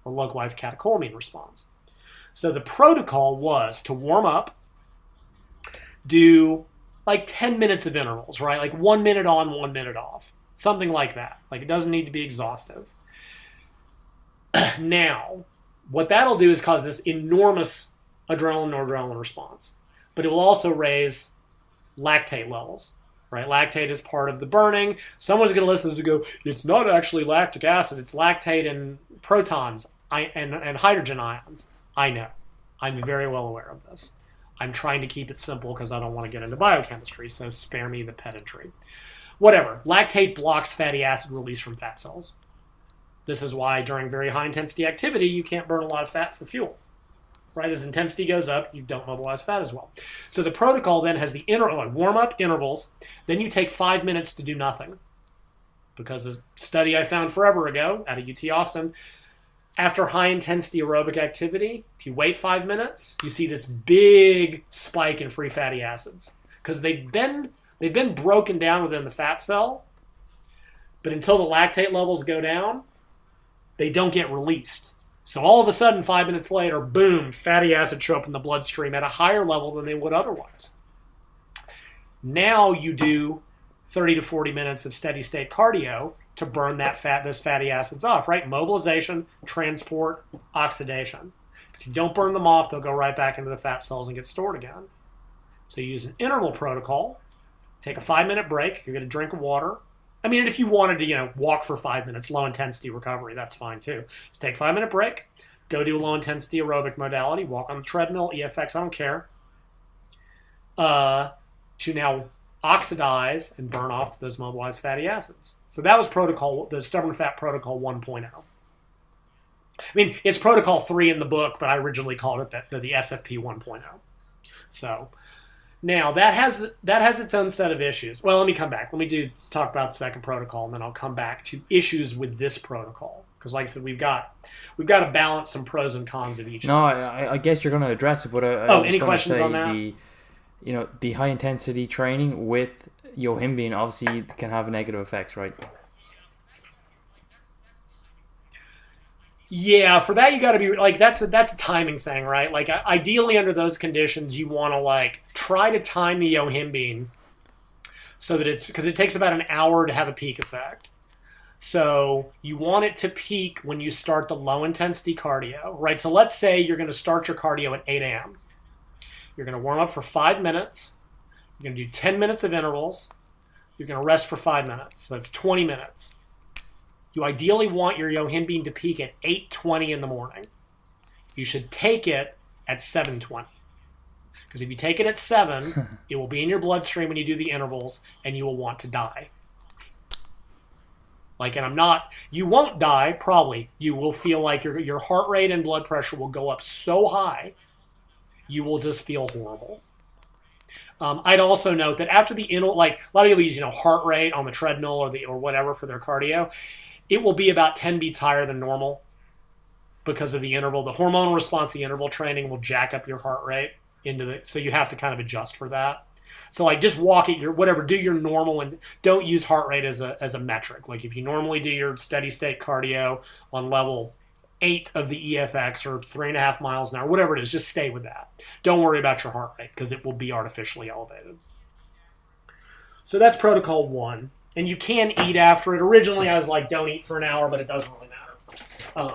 B: or localized catecholamine response. So the protocol was to warm up, do like 10 minutes of intervals, right? Like 1 minute on, 1 minute off. Something like that. Like it doesn't need to be exhaustive. Now, what that'll do is cause this enormous adrenaline-noradrenaline response. But it will also raise lactate levels, right? Lactate is part of the burning. Someone's going to listen to this and go, it's not actually lactic acid, it's lactate and protons and hydrogen ions. I know. I'm very well aware of this. I'm trying to keep it simple because I don't want to get into biochemistry, so spare me the pedantry. Whatever. Lactate blocks fatty acid release from fat cells. This is why during very high intensity activity, you can't burn a lot of fat for fuel. Right? As intensity goes up, you don't mobilize fat as well. So the protocol then has the warm-up intervals. Then you take 5 minutes to do nothing. Because a study I found forever ago out of UT Austin, after high-intensity aerobic activity, if you wait 5 minutes, you see this big spike in free fatty acids. Because they've been broken down within the fat cell, but until the lactate levels go down, they don't get released. So all of a sudden, 5 minutes later, boom, fatty acids show up in the bloodstream at a higher level than they would otherwise. Now you do 30 to 40 minutes of steady state cardio to burn those fatty acids off, right? Mobilization, transport, oxidation. If you don't burn them off, they'll go right back into the fat cells and get stored again. So you use an interval protocol, take a 5-minute break, you get a drink of water. I mean, if you wanted to, walk for 5 minutes, low intensity recovery, that's fine too. Just take a 5-minute break, go do a low intensity aerobic modality, walk on the treadmill, EFX, I don't care. To now oxidize and burn off those mobilized fatty acids. So that was the Stubborn Fat Protocol 1.0. I mean, it's Protocol 3 in the book, but I originally called it the SFP 1.0. So now that has its own set of issues. Well, let me come back. Let me talk about the second protocol, and then I'll come back to issues with this protocol. Because, like I said, we've got to balance some pros and cons of each.
C: No, I guess you're going to address it, but
B: any questions on that?
C: The high intensity training with yohimbine obviously can have negative effects, right?
B: Yeah, for that you got to be like that's a timing thing, right? Like ideally under those conditions, you want to like try to time the yohimbine so that because it takes about an hour to have a peak effect. So you want it to peak when you start the low intensity cardio, right? So let's say you're going to start your cardio at 8 a.m. You're going to warm up for 5 minutes. You're going to do 10 minutes of intervals. You're going to rest for 5 minutes. So that's 20 minutes. You ideally want your yohimbine to peak at 8:20 in the morning. You should take it at 7:20. Because if you take it at 7, it will be in your bloodstream when you do the intervals, and you will want to die. You won't die, probably. You will feel like your heart rate and blood pressure will go up so high, you will just feel horrible. I'd also note that after the interval, like a lot of people use, heart rate on the treadmill or whatever for their cardio, it will be about 10 beats higher than normal because of the interval. The hormonal response to the interval training will jack up your heart rate so you have to kind of adjust for that. So like just walk at do your normal and don't use heart rate as a metric. Like if you normally do your steady state cardio on level 8 of the EFX or 3.5 miles an hour, whatever it is, just stay with that. Don't worry about your heart rate because it will be artificially elevated. So that's protocol 1. And you can eat after it. Originally, I was like, don't eat for an hour, but it doesn't really matter.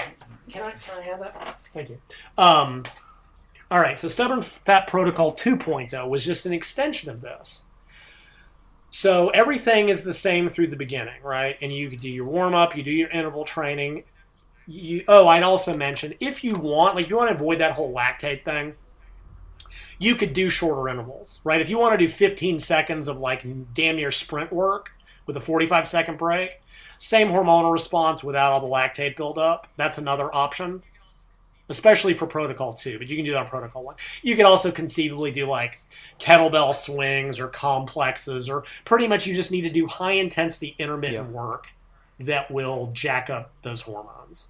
B: Can I have that? Thank you. All right, so Stubborn Fat Protocol 2.0 was just an extension of this. So everything is the same through the beginning, right? And you do your warm-up, you do your interval training. I'd also mention, if you want to avoid that whole lactate thing, you could do shorter intervals, right? If you want to do 15 seconds of like damn near sprint work, with a 45-second break. Same hormonal response without all the lactate buildup. That's another option, especially for Protocol 2, but you can do that on Protocol 1. You could also conceivably do like kettlebell swings or complexes, or pretty much you just need to do high-intensity intermittent work that will jack up those hormones.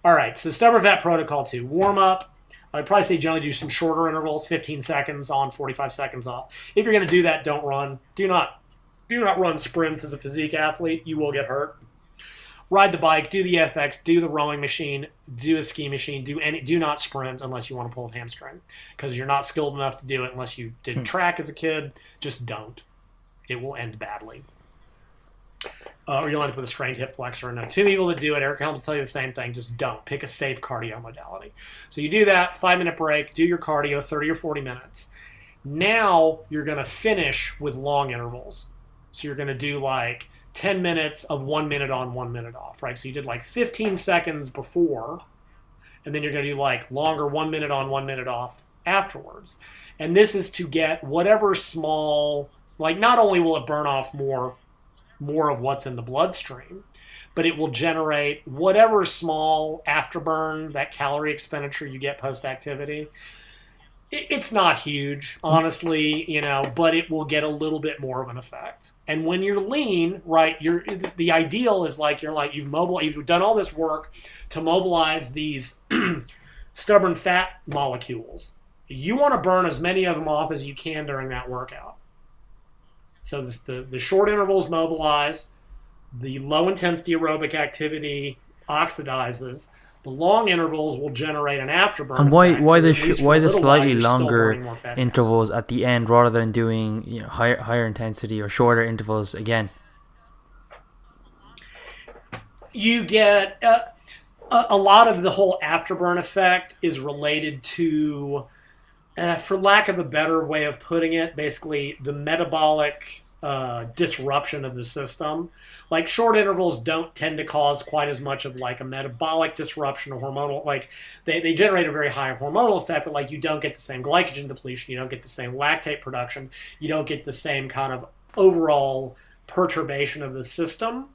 B: All right, so Stubborn Fat Protocol 2. Warm-up. I'd probably say generally do some shorter intervals, 15 seconds on, 45 seconds off. If you're going to do that, don't run. Do not run sprints as a physique athlete. You will get hurt. Ride the bike, do the FX, do the rowing machine, do a ski machine, do not sprint unless you want to pull a hamstring because you're not skilled enough to do it unless you did track as a kid. Just don't. It will end badly. Or you'll end up with a strained hip flexor. And 2 people that do it, Eric Helms will tell you the same thing. Just don't. Pick a safe cardio modality. So you do that, 5-minute break, do your cardio, 30 or 40 minutes. Now you're going to finish with long intervals. So you're going to do like 10 minutes of 1 minute on, 1 minute off, right? So you did like 15 seconds before, and then you're going to do like longer 1 minute on, 1 minute off afterwards. And this is to get whatever small, like not only will it burn off more of what's in the bloodstream, but it will generate whatever small afterburn, that calorie expenditure you get post-activity. It's not huge, honestly, but it will get a little bit more of an effect. And when you're lean, right, the ideal is you've done all this work to mobilize these stubborn fat molecules. You want to burn as many of them off as you can during that workout. So the short intervals mobilize, the low intensity aerobic activity oxidizes. The long intervals will generate an afterburn. And
C: why the slightly longer intervals at the end rather than doing higher intensity or shorter intervals again?
B: You get a lot of the whole afterburn effect is related to, for lack of a better way of putting it, basically the metabolic disruption of the system. Like short intervals don't tend to cause quite as much of like a metabolic disruption or hormonal, like they generate a very high hormonal effect, but like you don't get the same glycogen depletion, you don't get the same lactate production, you don't get the same kind of overall perturbation of the system.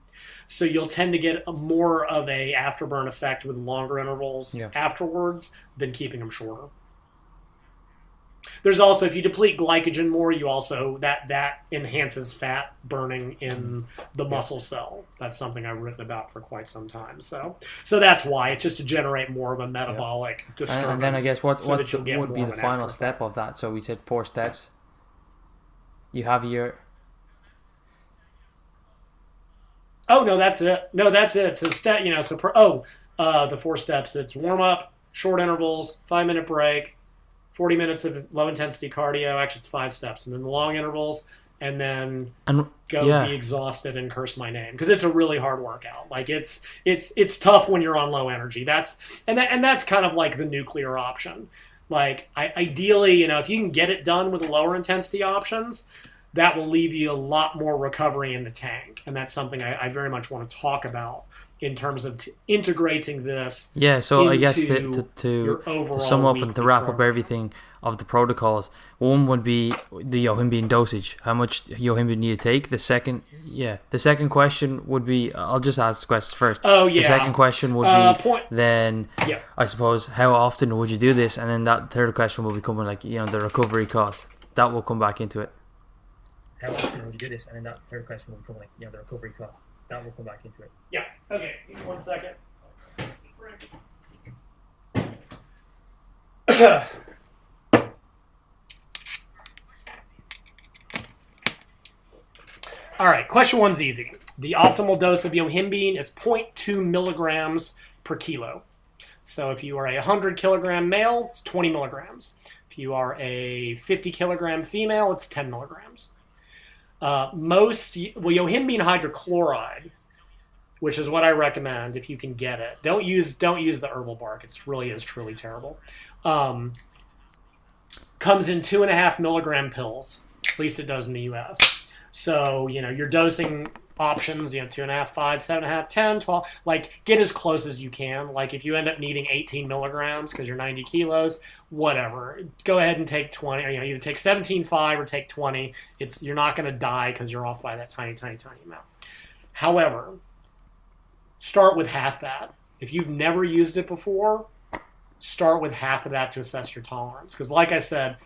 B: So you'll tend to get more of a afterburn effect with longer intervals afterwards than keeping them shorter. There's also, if you deplete glycogen more, you also, that enhances fat burning in the muscle cell. That's something I've written about for quite some time. So that's why. It's just to generate more of a metabolic disturbance.
A: And then I guess what would be the final
B: effect.
A: step of that? So we said 4 steps. You have your...
B: Oh, no, that's it. So, the 4 steps. It's warm up, short intervals, 5-minute break, 40 minutes of low-intensity cardio. Actually, it's 5 steps. And then the long intervals, and then be exhausted and curse my name. Because it's a really hard workout. Like, it's tough when you're on low energy. That's kind of like the nuclear option. Like, ideally, if you can get it done with lower intensity options, that will leave you a lot more recovery in the tank. And that's something I very much want to talk about in terms of integrating this.
C: Yeah, so I guess
B: to
C: to sum up and to wrap up everything of the protocols, one would be the yohimbine dosage. How much yohimbine do you take? The second question would be, I'll just ask the questions first.
B: Oh, yeah.
C: The second question would be I suppose, how often would you do this? And then that third question will become like, the recovery cost. That will come back into it.
D: How often would you do this? And then that third question will become like, the recovery cost. That will come back into it.
B: Yeah. Okay. 1 second. All right. Question 1's easy. The optimal dose of yohimbine is 0.2 milligrams per kilo. So if you are a 100 kilogram male, it's 20 milligrams. If you are a 50 kilogram female, it's 10 milligrams. Yohimbine hydrochloride, which is what I recommend if you can get it. Don't use the herbal bark. It really is truly terrible. Comes in 2.5 milligram pills. At least it does in the U.S. So, your dosing options, 2.5, 5, 7.5, 10, 12, like get as close as you can. Like if you end up needing 18 milligrams because you're 90 kilos, whatever, go ahead and take 20, or, either take 17.5 or take 20. You're not going to die because you're off by that tiny, tiny, tiny amount. However, start with half that. If you've never used it before, start with half of that to assess your tolerance. Because like I said,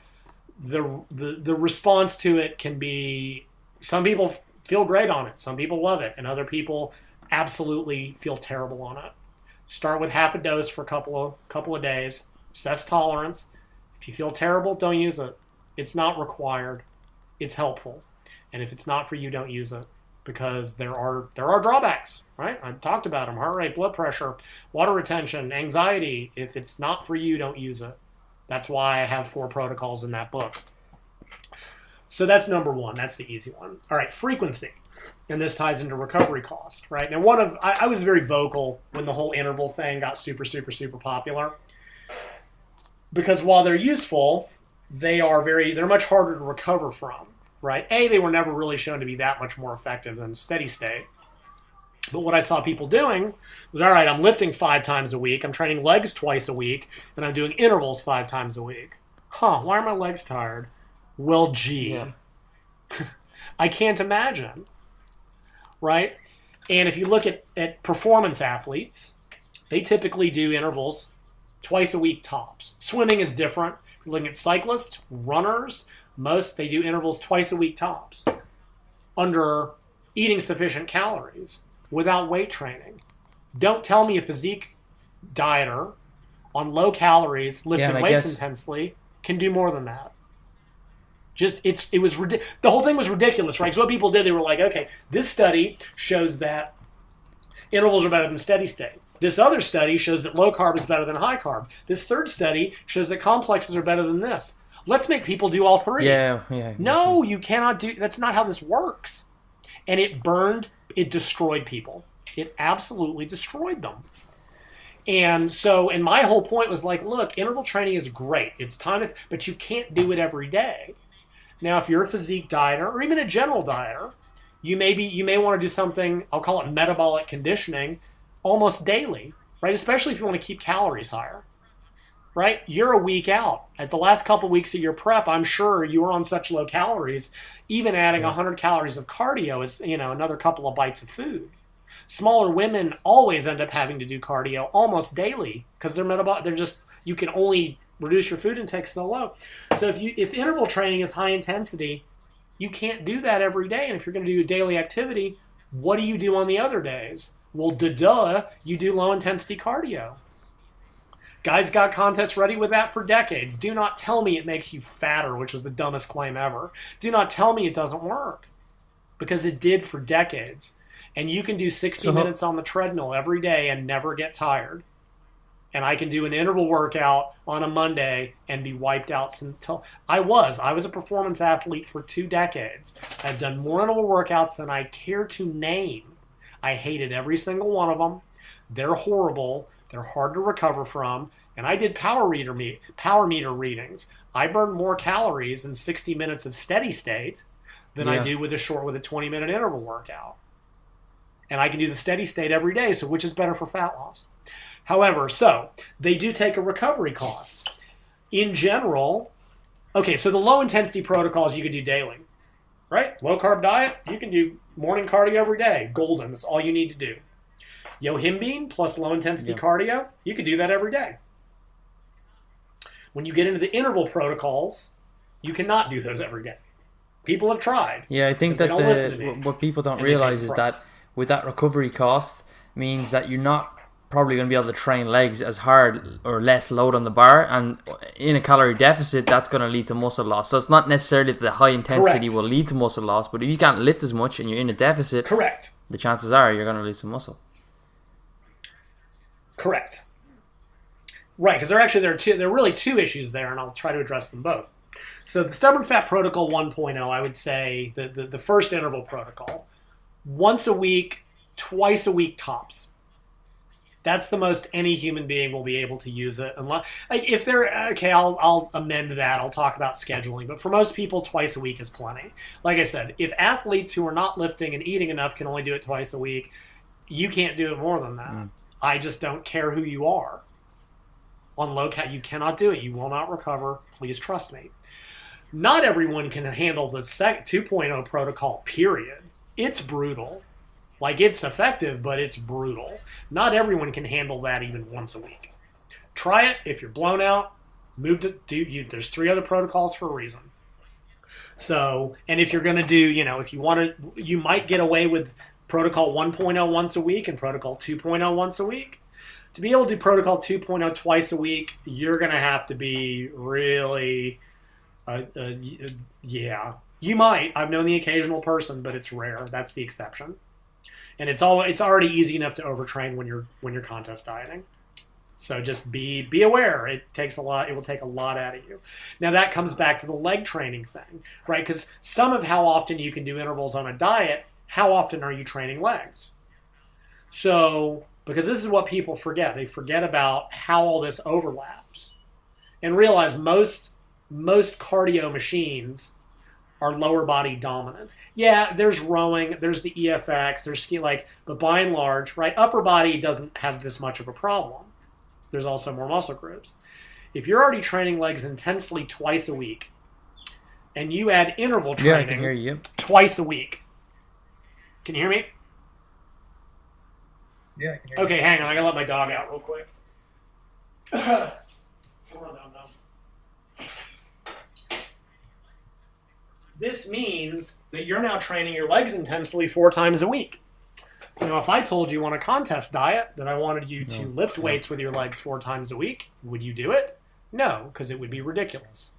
B: the response to it can be, some people feel great on it, some people love it, and other people absolutely feel terrible on it. Start with half a dose for a couple of days. Assess tolerance. If you feel terrible, don't use it. It's not required. It's helpful. And if it's not for you, don't use it, because there are drawbacks, right? I've talked about them: heart rate, blood pressure, water retention, anxiety. If it's not for you, don't use it. That's why I have 4 protocols in that book. So that's number 1. That's the easy one. All right, frequency. And this ties into recovery cost, right? Now, I was very vocal when the whole interval thing got super, super, super popular. Because while they're useful, they're much harder to recover from, right? They were never really shown to be that much more effective than steady state. But what I saw people doing was, all right, I'm lifting 5 times a week, I'm training legs twice a week, and I'm doing intervals 5 times a week. Why are my legs tired? Well, gee. Yeah. I can't imagine, right? And if you look at performance athletes, they typically do intervals twice a week tops. Swimming is different. You're looking at cyclists, runners, they do intervals twice a week tops under eating sufficient calories without weight training. Don't tell me a physique dieter on low calories, lifting weights intensely, can do more than that. The whole thing was ridiculous, right? So what people did, they were like, okay, this study shows that intervals are better than steady state. This other study shows that low carb is better than high carb. This third study shows that complexes are better than this. Let's make people do all 3.
C: Yeah.
B: No, you cannot do. That's not how this works. And it destroyed people. It absolutely destroyed them. And my whole point was like, look, interval training is great. It's time, but you can't do it every day. Now, if you're a physique dieter or even a general dieter, you may want to do something, I'll call it metabolic conditioning, almost daily, right? Especially if you want to keep calories higher, right? You're a week out. At the last couple weeks of your prep, I'm sure you were on such low calories, even adding 100 calories of cardio is, another couple of bites of food. Smaller women always end up having to do cardio almost daily because they're metabolic. You can only reduce your food intake so low. So if interval training is high intensity, you can't do that every day. And if you're going to do a daily activity, what do you do on the other days? Well, you do low intensity cardio. Guys got contests ready with that for decades. Do not tell me it makes you fatter, which was the dumbest claim ever. Do not tell me it doesn't work, because it did for decades. And you can do 60 minutes on the treadmill every day and never get tired. And I can do an interval workout on a Monday and be wiped out until I was a performance athlete for 2 decades. I've done more interval workouts than I care to name. I hated every single one of them. They're horrible. They're hard to recover from. And I did power meter readings. I burned more calories in 60 minutes of steady state than I do with a 20-minute interval workout. And I can do the steady state every day, so which is better for fat loss? However, so they do take a recovery cost. In general, okay, so the low-intensity protocols you can do daily, right? Low-carb diet, you can do morning cardio every day. Golden, that's all you need to do. Yohimbine plus low-intensity cardio, you can do that every day. When you get into the interval protocols, you cannot do those every day. People have tried.
C: Yeah, I think that what people don't realize is that with that recovery cost means that you're not probably going to be able to train legs as hard or less load on the bar, and in a calorie deficit that's going to lead to muscle loss. So it's not necessarily that the high intensity will lead to muscle loss, but if you can't lift as much and you're in a deficit, the chances are you're going to lose some muscle.
B: Correct. Right, because there are really 2 issues there, and I'll try to address them both. So the Stubborn Fat Protocol 1.0, I would say the first interval protocol, once a week, twice a week tops. That's the most any human being will be able to use it. Unless, if they're okay, I'll amend that. I'll talk about scheduling, but for most people, twice a week is plenty. Like I said, if athletes who are not lifting and eating enough can only do it twice a week, you can't do it more than that. I just don't care who you are. On low cat, you cannot do it. You will not recover. Please trust me. Not everyone can handle the 2.0 protocol, period. It's brutal. It's effective, but it's brutal. Not everyone can handle that even once a week. Try it. If you're blown out, there's 3 other protocols for a reason. So, and if you're going to do, if you want to, you might get away with protocol 1.0 once a week and protocol 2.0 once a week. To be able to do protocol 2.0 twice a week, you're going to have to be really, You might. I've known the occasional person, but it's rare. That's the exception. And it's already easy enough to overtrain when you're contest dieting. So just be aware. It takes a lot. It will take a lot out of you. Now that comes back to the leg training thing, right? Because some of how often you can do intervals on a diet, how often are you training legs? So, because this is what people forget. They forget about how all this overlaps and realize most cardio machines are lower body dominant. Yeah, there's rowing, there's the EFX, there's ski, but by and large, right, upper body doesn't have this much of a problem. There's also more muscle groups. If you're already training legs intensely twice a week, and you add interval training
C: I can hear you.
B: Twice a week. Can you hear me?
D: Yeah, I can hear you.
B: Okay, hang on, I gotta let my dog out real quick. This means that you're now training your legs intensely 4 times a week. If I told you on a contest diet that I wanted you to lift weights with your legs 4 times a week, would you do it? No, because it would be ridiculous.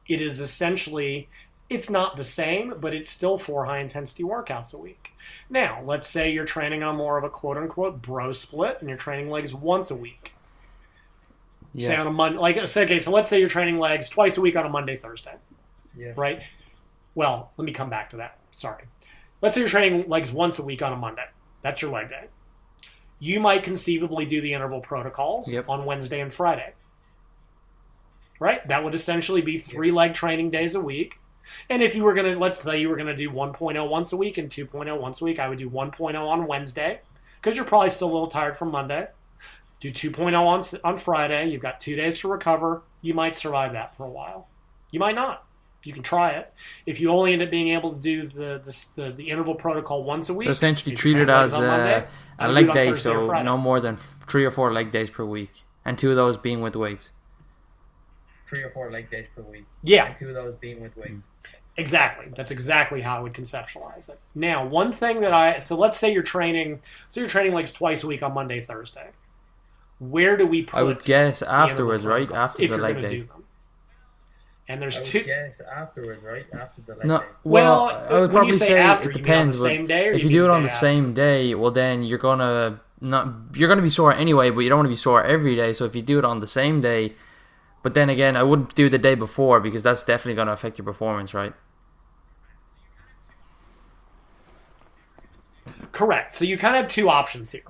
B: It is essentially, it's not the same, but it's still 4 high-intensity workouts a week. Now, let's say you're training on more of a quote-unquote bro split, and you're training legs once a week. Yeah. Say on a Monday, so let's say you're training legs twice a week on a Monday, Thursday.
D: Yeah.
B: Right? Well, let me come back to that. Sorry. Let's say you're training legs once a week on a Monday. That's your leg day. You might conceivably do the interval protocols on Wednesday and Friday. Right? That would essentially be 3 leg training days a week. And if you were going to, let's say you were going to do 1.0 once a week and 2.0 once a week, I would do 1.0 on Wednesday because you're probably still a little tired from Monday. Do 2.0 on Friday. You've got 2 days to recover. You might survive that for a while. You might not. You can try it. If you only end up being able to do the interval protocol once a week.
C: So essentially treat it as a leg day, so no more than 3 or 4 leg days per week. And 2 of those being with weights.
D: 3 or 4 leg days per week.
B: Yeah.
D: And 2 of those being with weights.
B: Exactly. That's exactly how I would conceptualize it. Now, one thing that so let's say you're training legs twice a week on Monday, Thursday. Where do we put
C: I would guess afterwards, right? After the leg day.
B: And there's
D: I would guess afterwards, right? After the leg day.
C: Well, I would probably say
B: after,
C: it depends.
B: You mean on the same day, or
C: if you do it on the same day, well then you're gonna be sore anyway, but you don't want to be sore every day. So if you do it on the same day, but then again, I wouldn't do the day before because that's definitely going to affect your performance, right?
B: Correct. So you kind of have 2 options here.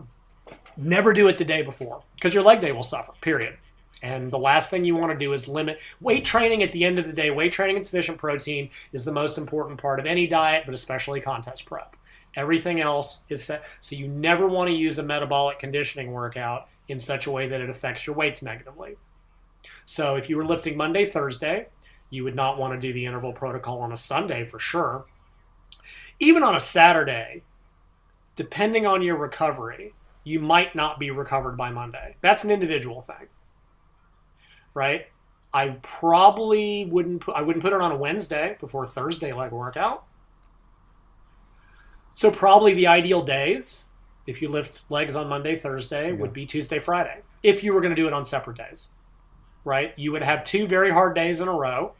B: Never do it the day before because your leg day will suffer, period. And the last thing you want to do is limit weight training. At the end of the day, weight training and sufficient protein is the most important part of any diet, but especially contest prep. Everything else is set. So you never want to use a metabolic conditioning workout in such a way that it affects your weights negatively. So if you were lifting Monday, Thursday, you would not want to do the interval protocol on a Sunday for sure. Even on a Saturday, depending on your recovery, you might not be recovered by Monday. That's an individual thing, right? I probably wouldn't put it on a Wednesday before Thursday leg workout. So probably the ideal days, if you lift legs on Monday, Thursday, would be Tuesday, Friday. If you were going to do it on separate days, right? You would have 2 very hard days in a row,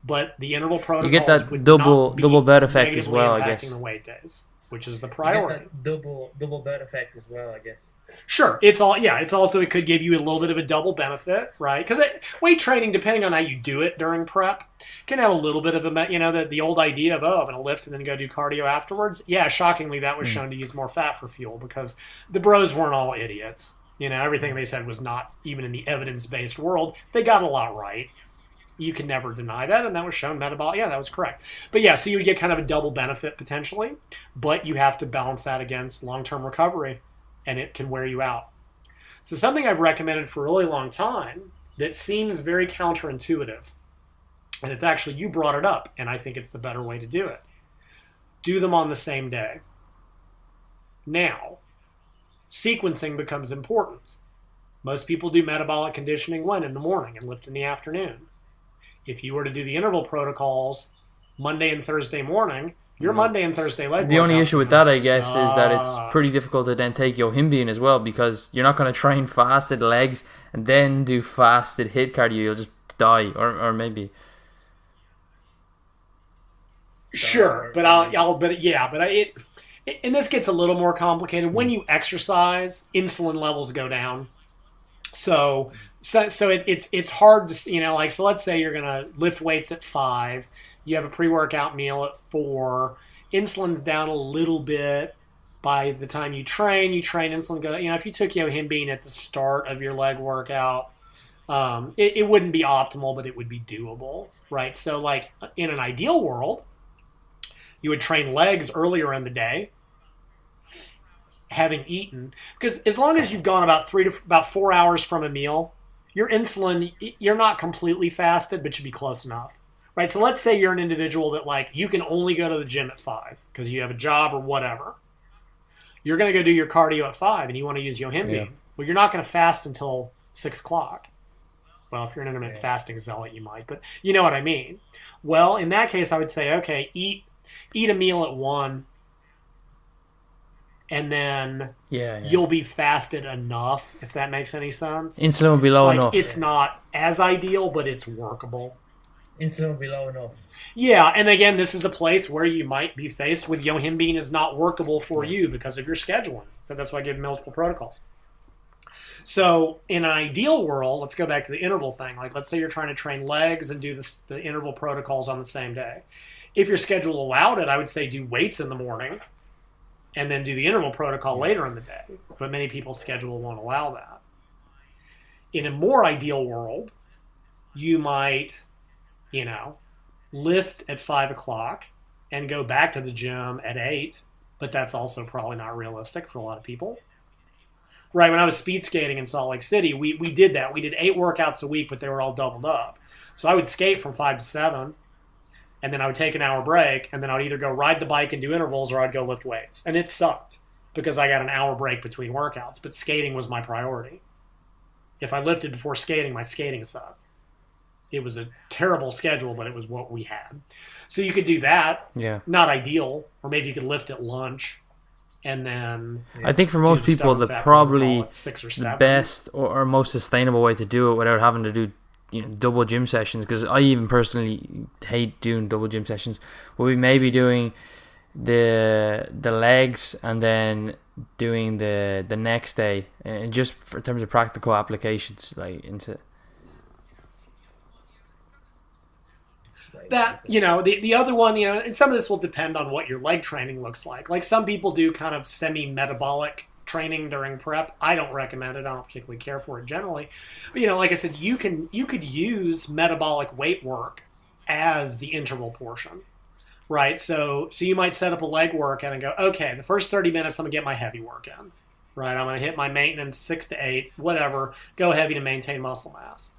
B: but the interval protocols
C: you get that
B: would
C: double bet effect as well, I guess.
B: The weight days, which is the priority.
D: You get that double bet effect as well, I guess.
B: Sure, it's also it could give you a little bit of a double benefit, right? Because weight training, depending on how you do it during prep, can have a little bit of the old idea of I'm going to lift and then go do cardio afterwards. Yeah, shockingly, that was shown to use more fat for fuel because the bros weren't all idiots. Everything they said was not even in the evidence-based world. They got a lot right. You can never deny that, and that was shown metabolic. Yeah, that was correct. But yeah, so you would get kind of a double benefit potentially, but you have to balance that against long-term recovery, and it can wear you out. So something I've recommended for a really long time that seems very counterintuitive, and it's actually, you brought it up, and I think it's the better way to do it. Do them on the same day. Now, sequencing becomes important. Most people do metabolic conditioning in the morning and lift in the afternoon. If you were to do the interval protocols Monday and Thursday morning, your Monday and Thursday leg
C: The only issue with that, I guess, is that it's pretty difficult to then take yohimbine as well because you're not going to train fasted legs and then do fasted HIIT cardio. You'll just die, or maybe.
B: Sure, but and this gets a little more complicated. When you exercise, insulin levels go down. So it's hard to, so let's say you're going to lift weights at 5, you have a pre-workout meal at 4, insulin's down a little bit. By the time you train insulin goes, if you took yohimbine at the start of your leg workout, it wouldn't be optimal, but it would be doable, right? So like in an ideal world, you would train legs earlier in the day, having eaten, because as long as you've gone about 4 hours from a meal, your insulin, you're not completely fasted, but you'd be close enough, right? So let's say you're an individual that you can only go to the gym at 5 because you have a job or whatever. You're going to go do your cardio at 5 and you want to use yohimbine. Yeah. Well, you're not going to fast until 6 o'clock. Well, if you're an intermittent fasting zealot, you might, but you know what I mean. Well, in that case, I would say, okay, eat a meal at 1, and then you'll be fasted enough, if that makes any sense.
C: Insulin will be low enough.
B: It's not as ideal, but it's workable.
D: Insulin will be low enough.
B: Yeah, and again, this is a place where you might be faced with yohimbine is not workable for you because of your scheduling. So that's why I give multiple protocols. So in an ideal world, let's go back to the interval thing. Let's say you're trying to train legs and do the interval protocols on the same day. If your schedule allowed it, I would say do weights in the morning and then do the interval protocol later in the day. But many people's schedule won't allow that. In a more ideal world, you might, lift at 5 o'clock, and go back to the gym at 8, but that's also probably not realistic for a lot of people. Right, when I was speed skating in Salt Lake City, we did that. We did 8 workouts a week, but they were all doubled up. So I would skate from 5 to 7, and then I would take an hour break, and then I would either go ride the bike and do intervals, or I'd go lift weights. And it sucked because I got an hour break between workouts, but skating was my priority. If I lifted before skating, my skating sucked. It was a terrible schedule, but it was what we had. So you could do that.
C: Yeah.
B: Not ideal. Or maybe you could lift at lunch and then...
C: I think for most people, probably the best or most sustainable way to do it without having to do double gym sessions, because I even personally hate doing double gym sessions, will be maybe doing the legs and then doing the next day, and just in terms of practical applications, like into...
B: That, the other one, and some of this will depend on what your leg training looks like. Like some people do kind of semi-metabolic training during prep. I don't recommend it. I don't particularly care for it generally. But, like I said, you could use metabolic weight work as the interval portion, right? So you might set up a leg workout and go, okay, the first 30 minutes, I'm going to get my heavy work in, right? I'm going to hit my maintenance 6 to 8, whatever, go heavy to maintain muscle mass.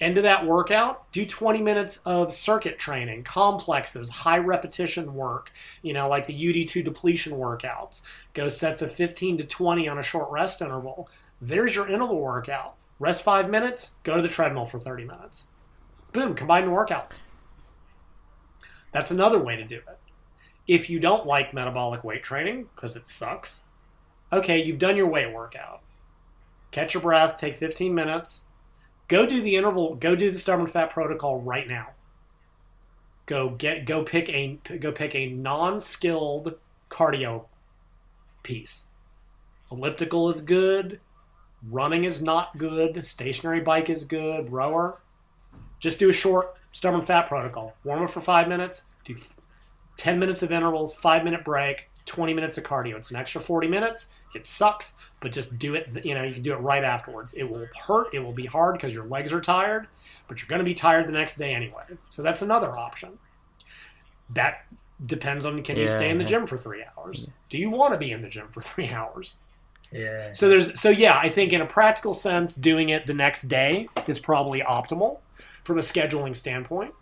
B: End of that workout, do 20 minutes of circuit training, complexes, high repetition work, like the UD2 depletion workouts. Go sets of 15 to 20 on a short rest interval. There's your interval workout. Rest 5 minutes, go to the treadmill for 30 minutes. Boom, combine the workouts. That's another way to do it. If you don't like metabolic weight training, because it sucks, okay, you've done your weight workout. Catch your breath, take 15 minutes. Go do the interval. Go do the Stubborn Fat protocol right now. Go pick a non-skilled cardio piece. Elliptical is good. Running is not good. Stationary bike is good. Rower. Just do a short Stubborn Fat protocol. Warm up for 5 minutes. Do 10 minutes of intervals. 5-minute break. 20 minutes of cardio. It's an extra 40 minutes. It sucks, but just do it. You can do it right afterwards. It will hurt. It will be hard because your legs are tired, but you're going to be tired the next day anyway. So that's another option. That depends on, can you stay in the gym for 3 hours? Do you want to be in the gym for 3 hours?
D: Yeah.
B: So I think in a practical sense, doing it the next day is probably optimal from a scheduling standpoint.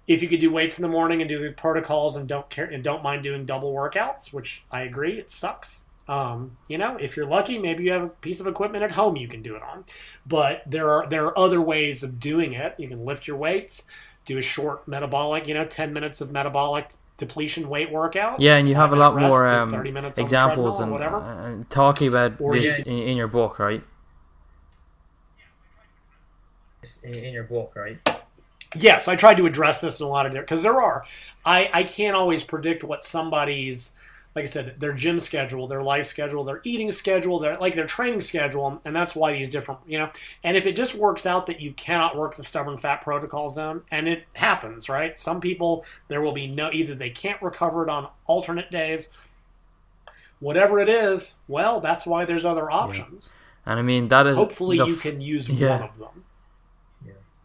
B: If you could do weights in the morning and do the protocols and don't mind doing double workouts, which I agree, it sucks. If you're lucky, maybe you have a piece of equipment at home you can do it on. But there are other ways of doing it. You can lift your weights, do a short metabolic, 10 minutes of metabolic depletion weight workout.
C: Yeah, and you have a lot more
B: 30 minutes
C: examples and talking about this in your book, right?
D: In your book, right?
B: Yes, I tried to address this in a lot of different, because there are. I can't always predict what somebody's, like I said, their gym schedule, their life schedule, their eating schedule, their training schedule, and that's why these different, And if it just works out that you cannot work the Stubborn Fat protocols in, and it happens, right? Some people, there will be either they can't recover it on alternate days, whatever it is, well, that's why there's other options.
C: Yeah. And I mean, that is...
B: Hopefully you can use one of them.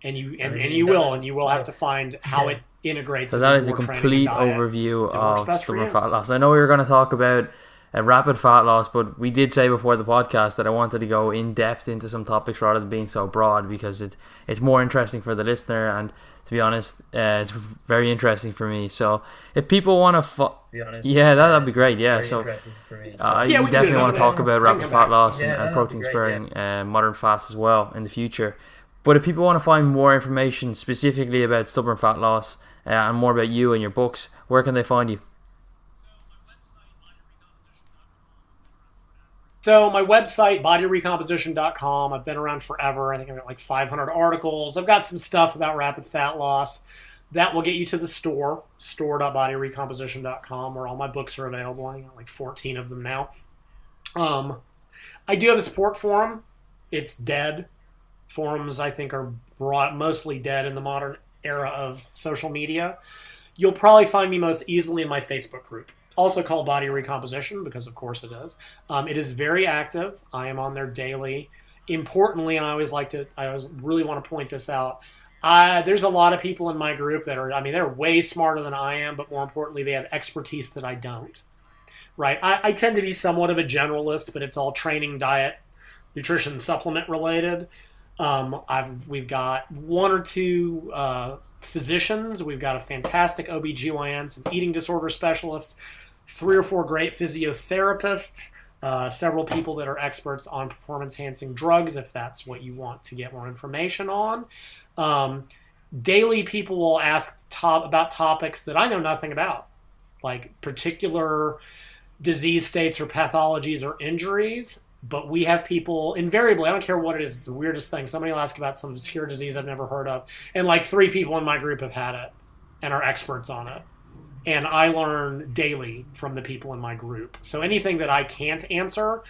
B: And you will have to find how it integrates.
C: So that is a complete overview of Stubborn Fat Loss. I know we were going to talk about rapid fat loss, but we did say before the podcast that I wanted to go in depth into some topics rather than being so broad, because it's more interesting for the listener, and to be honest, it's very interesting for me. So if people want to that'd be great. Yeah, so you definitely want to talk about rapid fat loss and protein sparing modern fast as well in the future. But if people want to find more information specifically about Stubborn Fat Loss and more about you and your books, where can they find you?
B: So my website, bodyrecomposition.com. I've been around forever. I think I've got like 500 articles. I've got some stuff about rapid fat loss. That will get you to the store.bodyrecomposition.com, where all my books are available. I got like 14 of them now. I do have a support forum. It's dead. Forums, I think, are mostly dead in the modern era of social media. You'll probably find me most easily in my Facebook group, also called Body Recomposition, because of course it is. It is very active. I am on there daily. Importantly, and I always really want to point this out, There's a lot of people in my group that are, I mean, they're way smarter than I am, but more importantly, they have expertise that I don't. Right? I tend to be somewhat of a generalist, but it's all training, diet, nutrition, supplement related. We've got one or two physicians. We've got a fantastic OBGYN, some eating disorder specialists, 3 or 4 great physiotherapists, several people that are experts on performance-enhancing drugs, if that's what you want to get more information on. Daily, people will ask about topics that I know nothing about, like particular disease states or pathologies or injuries. But we have people, invariably, I don't care what it is, it's the weirdest thing. Somebody will ask about some obscure disease I've never heard of, and like 3 people in my group have had it and are experts on it. And I learn daily from the people in my group. So anything that I can't answer,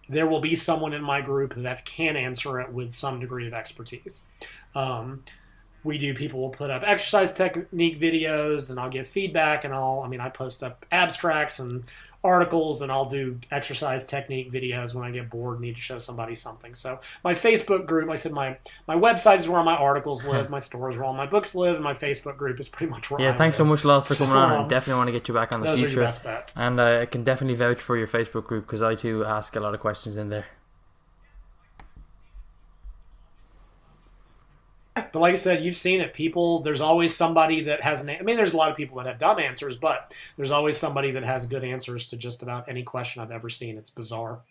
B: there will be someone in my group that can answer it with some degree of expertise. People will put up exercise technique videos, and I'll give feedback, and I post up abstracts and articles, and I'll do exercise technique videos when I get bored and need to show somebody something. So my Facebook group, like I said, my website is where all my articles live, my store is where all my books live, and my Facebook group is pretty much where I
C: thanks
B: live.
C: so much, Lyles, for coming on. I definitely want to get you back on the
B: those
C: future.
B: Those are your best bets.
C: And I can definitely vouch for your Facebook group, because I too ask a lot of questions in there.
B: But like I said, you've seen it. There's always somebody that has there's a lot of people that have dumb answers, but there's always somebody that has good answers to just about any question I've ever seen. It's bizarre.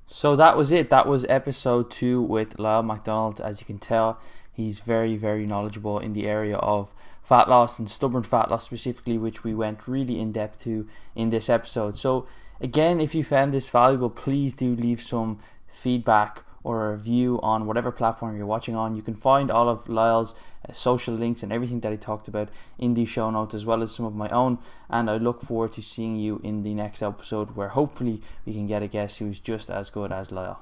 A: So that was it. That was episode 2 with Lyle McDonald. As you can tell, he's very, very knowledgeable in the area of fat loss and stubborn fat loss specifically, which we went really in depth to in this episode. So again, if you found this valuable, please do leave some feedback or a review on whatever platform you're watching on. You can find all of Lyle's social links and everything that he talked about in the show notes, as well as some of my own, and I look forward to seeing you in the next episode, where hopefully we can get a guest who's just as good as Lyle.